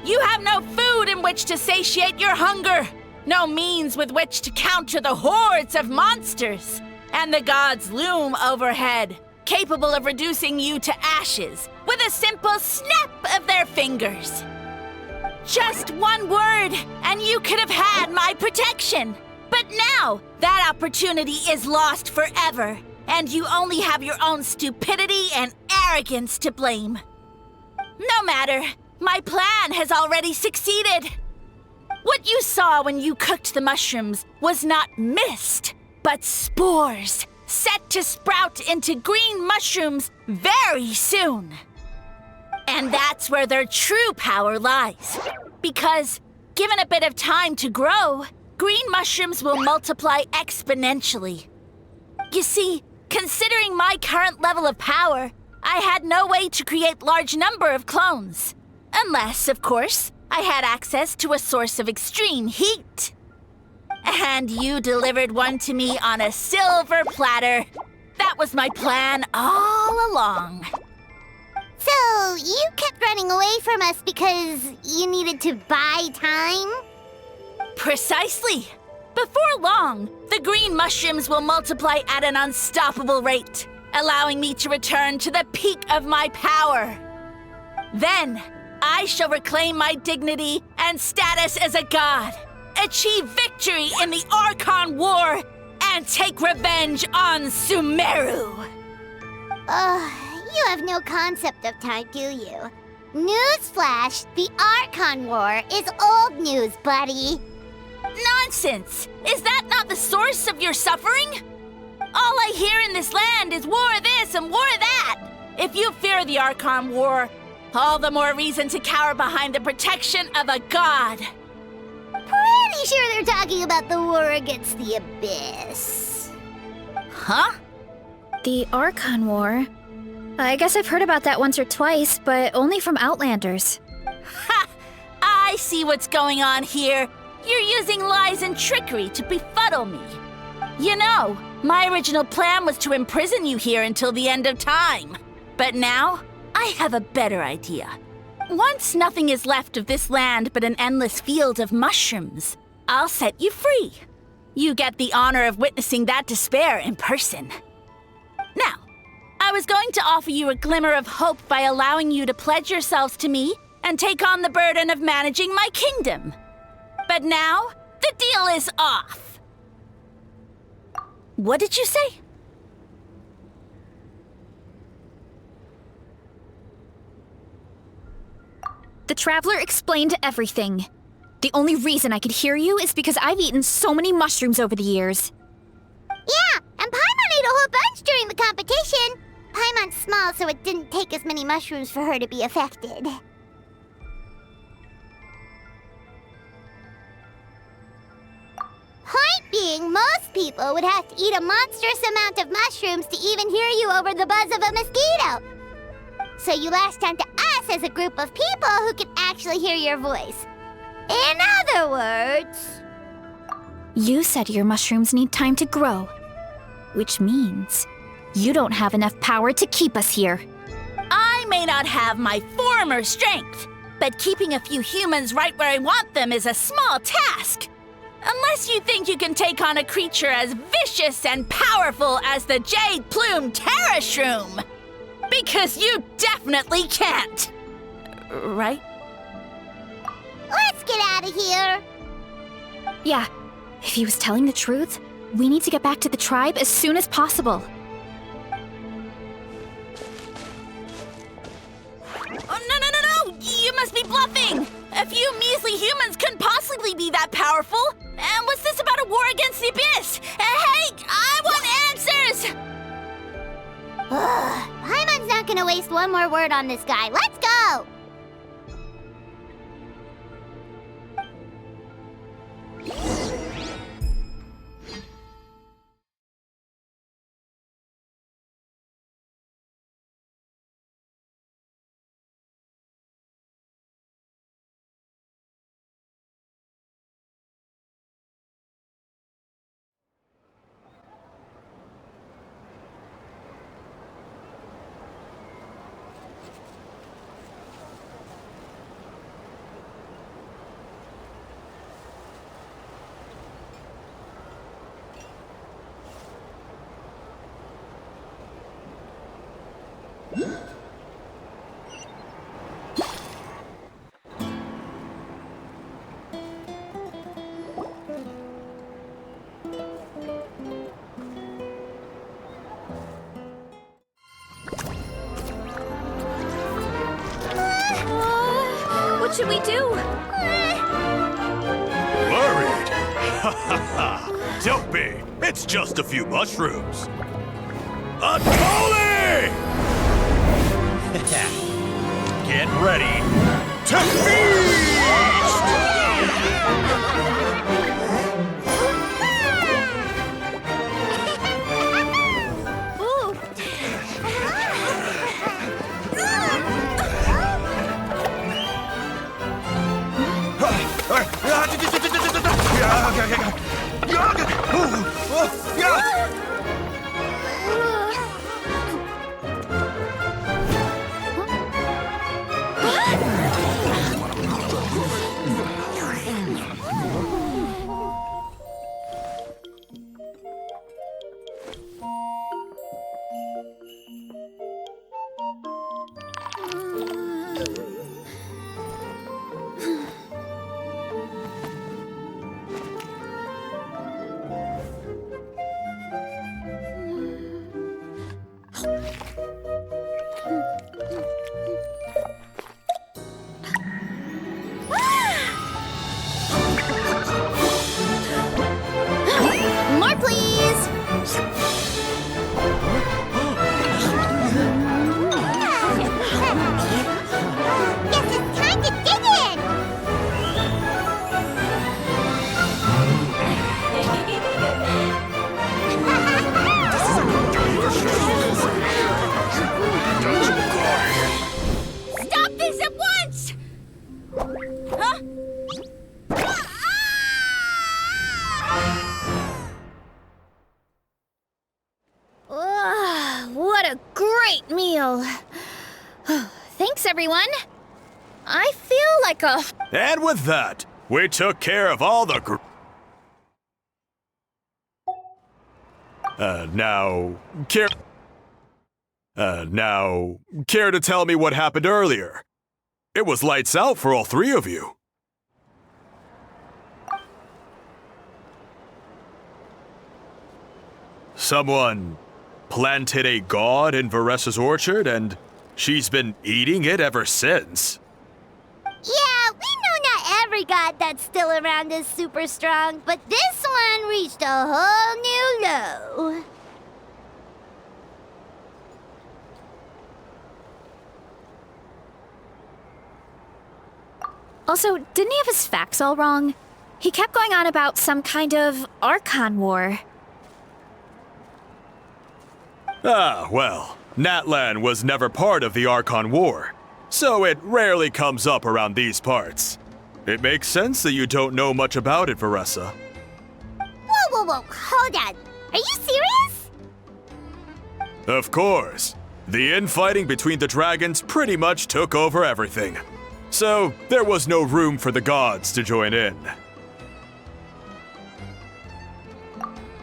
You have no food in which to satiate your hunger, no means with which to counter the hordes of monsters, and the gods loom overhead, capable of reducing you to ashes with a simple snap of their fingers. Just one word, and you could have had my protection. But now, that opportunity is lost forever, and you only have your own stupidity and arrogance to blame. No matter, my plan has already succeeded. What you saw when you cooked the mushrooms was not mist, but spores, set to sprout into green mushrooms very soon. And that's where their true power lies. Because, given a bit of time to grow, green mushrooms will multiply exponentially. You see, considering my current level of power, I had no way to create large number of clones. Unless, of course, I had access to a source of extreme heat. And you delivered one to me on a silver platter. That was my plan all along. So, you kept running away from us because you needed to buy time? Precisely. Before long, the green mushrooms will multiply at an unstoppable rate, allowing me to return to the peak of my power. Then, I shall reclaim my dignity and status as a god, achieve victory in the Archon War, and take revenge on Sumeru. You have no concept of time, do you? Newsflash, the Archon War is old news, buddy. Nonsense! Is that not the source of your suffering? All I hear in this land is war this and war that. If you fear the Archon War, all the more reason to cower behind the protection of a god. Pretty sure they're talking about the war against the Abyss. Huh? The Archon War? I guess I've heard about that once or twice, but only from Outlanders. Ha! I see what's going on here. You're using lies and trickery to befuddle me. You know, my original plan was to imprison you here until the end of time. But now, I have a better idea. Once nothing is left of this land but an endless field of mushrooms, I'll set you free. You get the honor of witnessing that despair in person. Now, I was going to offer you a glimmer of hope by allowing you to pledge yourselves to me and take on the burden of managing my kingdom. But now, the deal is off. What did you say? The traveler explained everything. The only reason I could hear you is because I've eaten so many mushrooms over the years. Yeah, and Paimon ate a whole bunch during the competition. Paimon's small, so it didn't take as many mushrooms for her to be affected. Point being, most people would have to eat a monstrous amount of mushrooms to even hear you over the buzz of a mosquito. So you latched onto us as a group of people who can actually hear your voice. In other words... You said your mushrooms need time to grow, which means you don't have enough power to keep us here. I may not have my former strength, but keeping a few humans right where I want them is a small task. Unless you think you can take on a creature as vicious and powerful as the Jade-Plume Terrashroom. Because you definitely can't. Right? Let's get out of here. Yeah, if he was telling the truth, we need to get back to the tribe as soon as possible. Oh, no! You must be bluffing! A few measly humans couldn't possibly be that powerful! And what's this about a war against the Abyss? Hey, I want answers! Paimon's not gonna waste one more word on this guy. Let's go! What should we do? Worried? Ha ha ha! Don't be! It's just a few mushrooms. Atoli! Get ready to feast! More, please! Guess it's time to dig in! Stop this at once! Huh? What a great meal! Thanks, everyone! I feel like a... And with that, we took care of all the now, care to tell me what happened earlier? It was lights out for all three of you. Someone planted a god in Varessa's orchard, and she's been eating it ever since. Yeah, we know not every god that's still around is super strong, but this one reached a whole new low. Also, didn't he have his facts all wrong? He kept going on about some kind of Archon War. Ah, well, Natlan was never part of the Archon War, so it rarely comes up around these parts. It makes sense that you don't know much about it, Varessa. Whoa, hold on. Are you serious? Of course. The infighting between the dragons pretty much took over everything. So, there was no room for the gods to join in.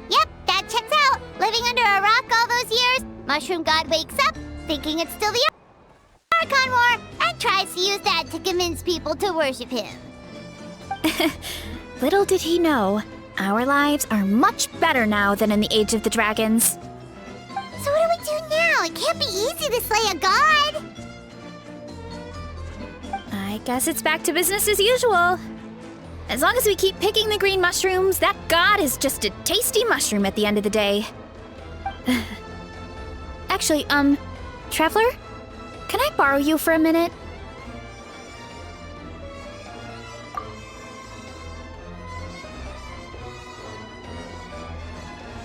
Yep, that checks out. Living under a rock all those years, Mushroom God wakes up, thinking it's still the Archon War, and tries to use that to convince people to worship him. Little did he know, our lives are much better now than in the Age of the Dragons. So what do we do now? It can't be easy to slay a god. I guess it's back to business as usual. As long as we keep picking the green mushrooms, that god is just a tasty mushroom at the end of the day. Actually, Traveler? Can I borrow you for a minute?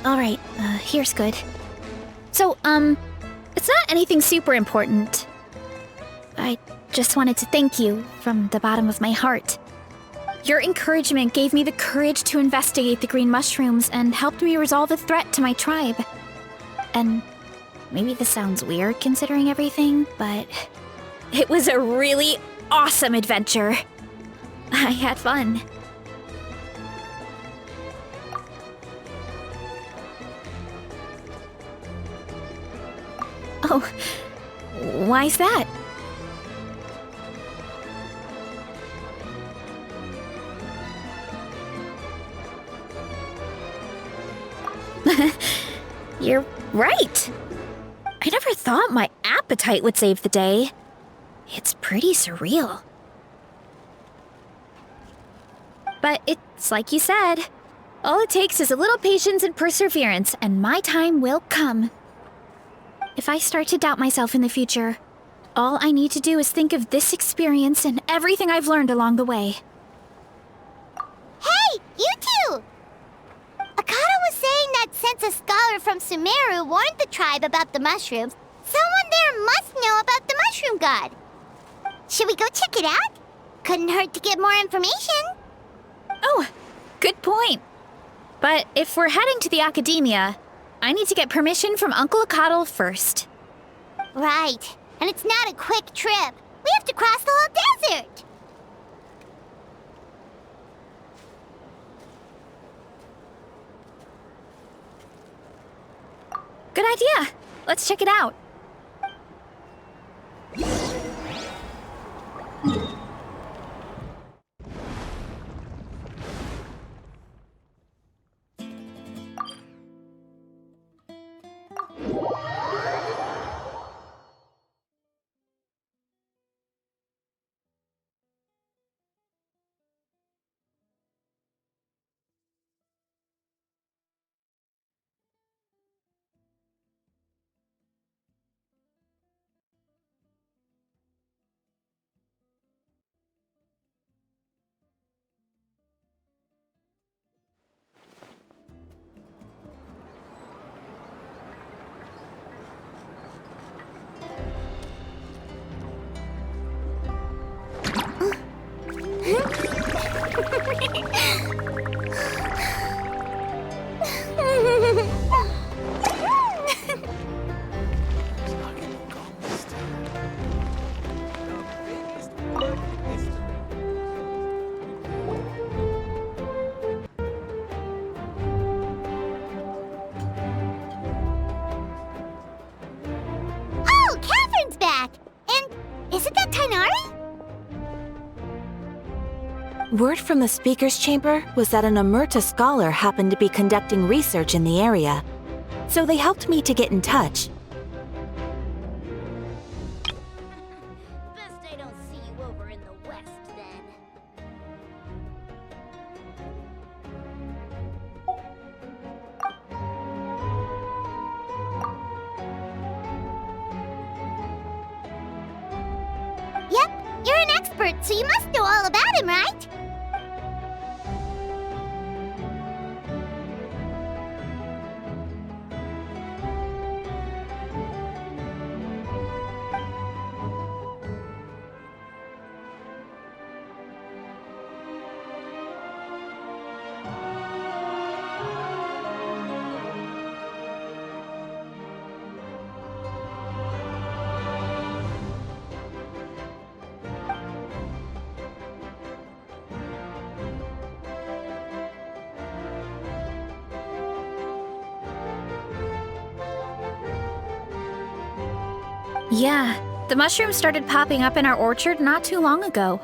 Alright, here's good. So, it's not anything super important. I just wanted to thank you from the bottom of my heart. Your encouragement gave me the courage to investigate the green mushrooms and helped me resolve a threat to my tribe. And maybe this sounds weird considering everything, but it was a really awesome adventure. I had fun. Oh, why's that? You're right. I never thought my appetite would save the day. It's pretty surreal. But it's like you said. All it takes is a little patience and perseverance, and my time will come. If I start to doubt myself in the future, all I need to do is think of this experience and everything I've learned along the way. Hey, you two! Akata was saying that since a scholar from Sumeru warned the tribe about the mushrooms, someone there must know about the mushroom god. Should we go check it out? Couldn't hurt to get more information. Oh, good point. But if we're heading to the academia, I need to get permission from Uncle Akatl first. Right, and it's not a quick trip. We have to cross the whole desert. Good idea. Let's check it out. Isn't that Tainari? Word from the speaker's chamber was that an Amurta scholar happened to be conducting research in the area, so they helped me to get in touch. Best I don't see you over in the west, then. Yep, you're an expert, so you must know all about him, right? Yeah, the mushrooms started popping up in our orchard not too long ago.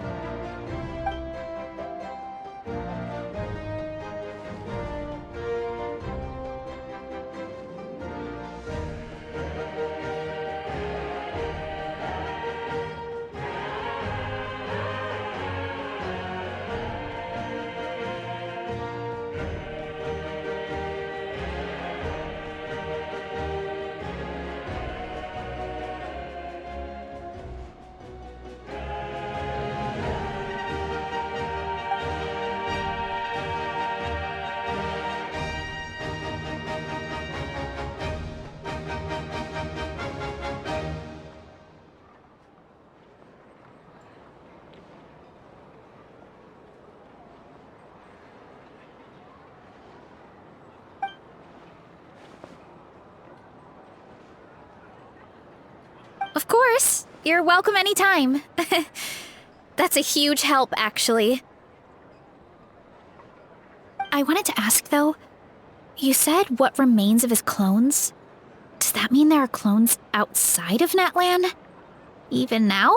Of course, you're welcome anytime. That's a huge help, actually. I wanted to ask, though, you said what remains of his clones? Does that mean there are clones outside of Natlan? Even now?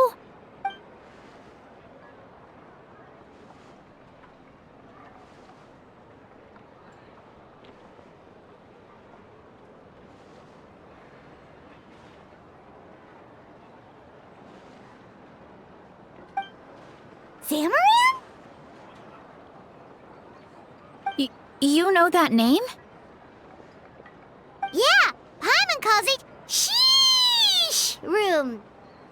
Zamaran? You know that name? Yeah, Paimon calls it Sheesh Room.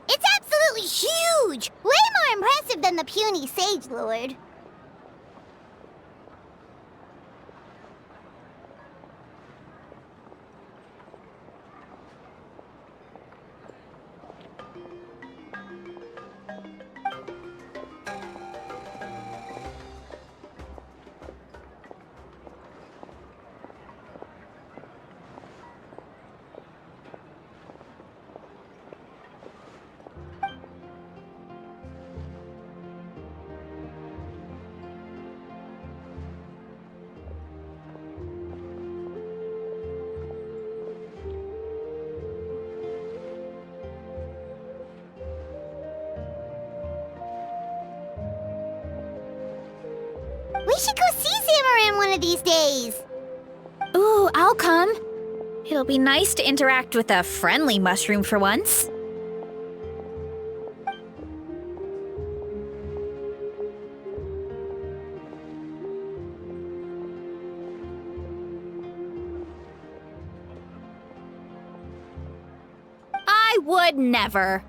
It's absolutely huge! Way more impressive than the puny Sage Lord. We should go see Zamaran one of these days. Ooh, I'll come. It'll be nice to interact with a friendly mushroom for once. I would never.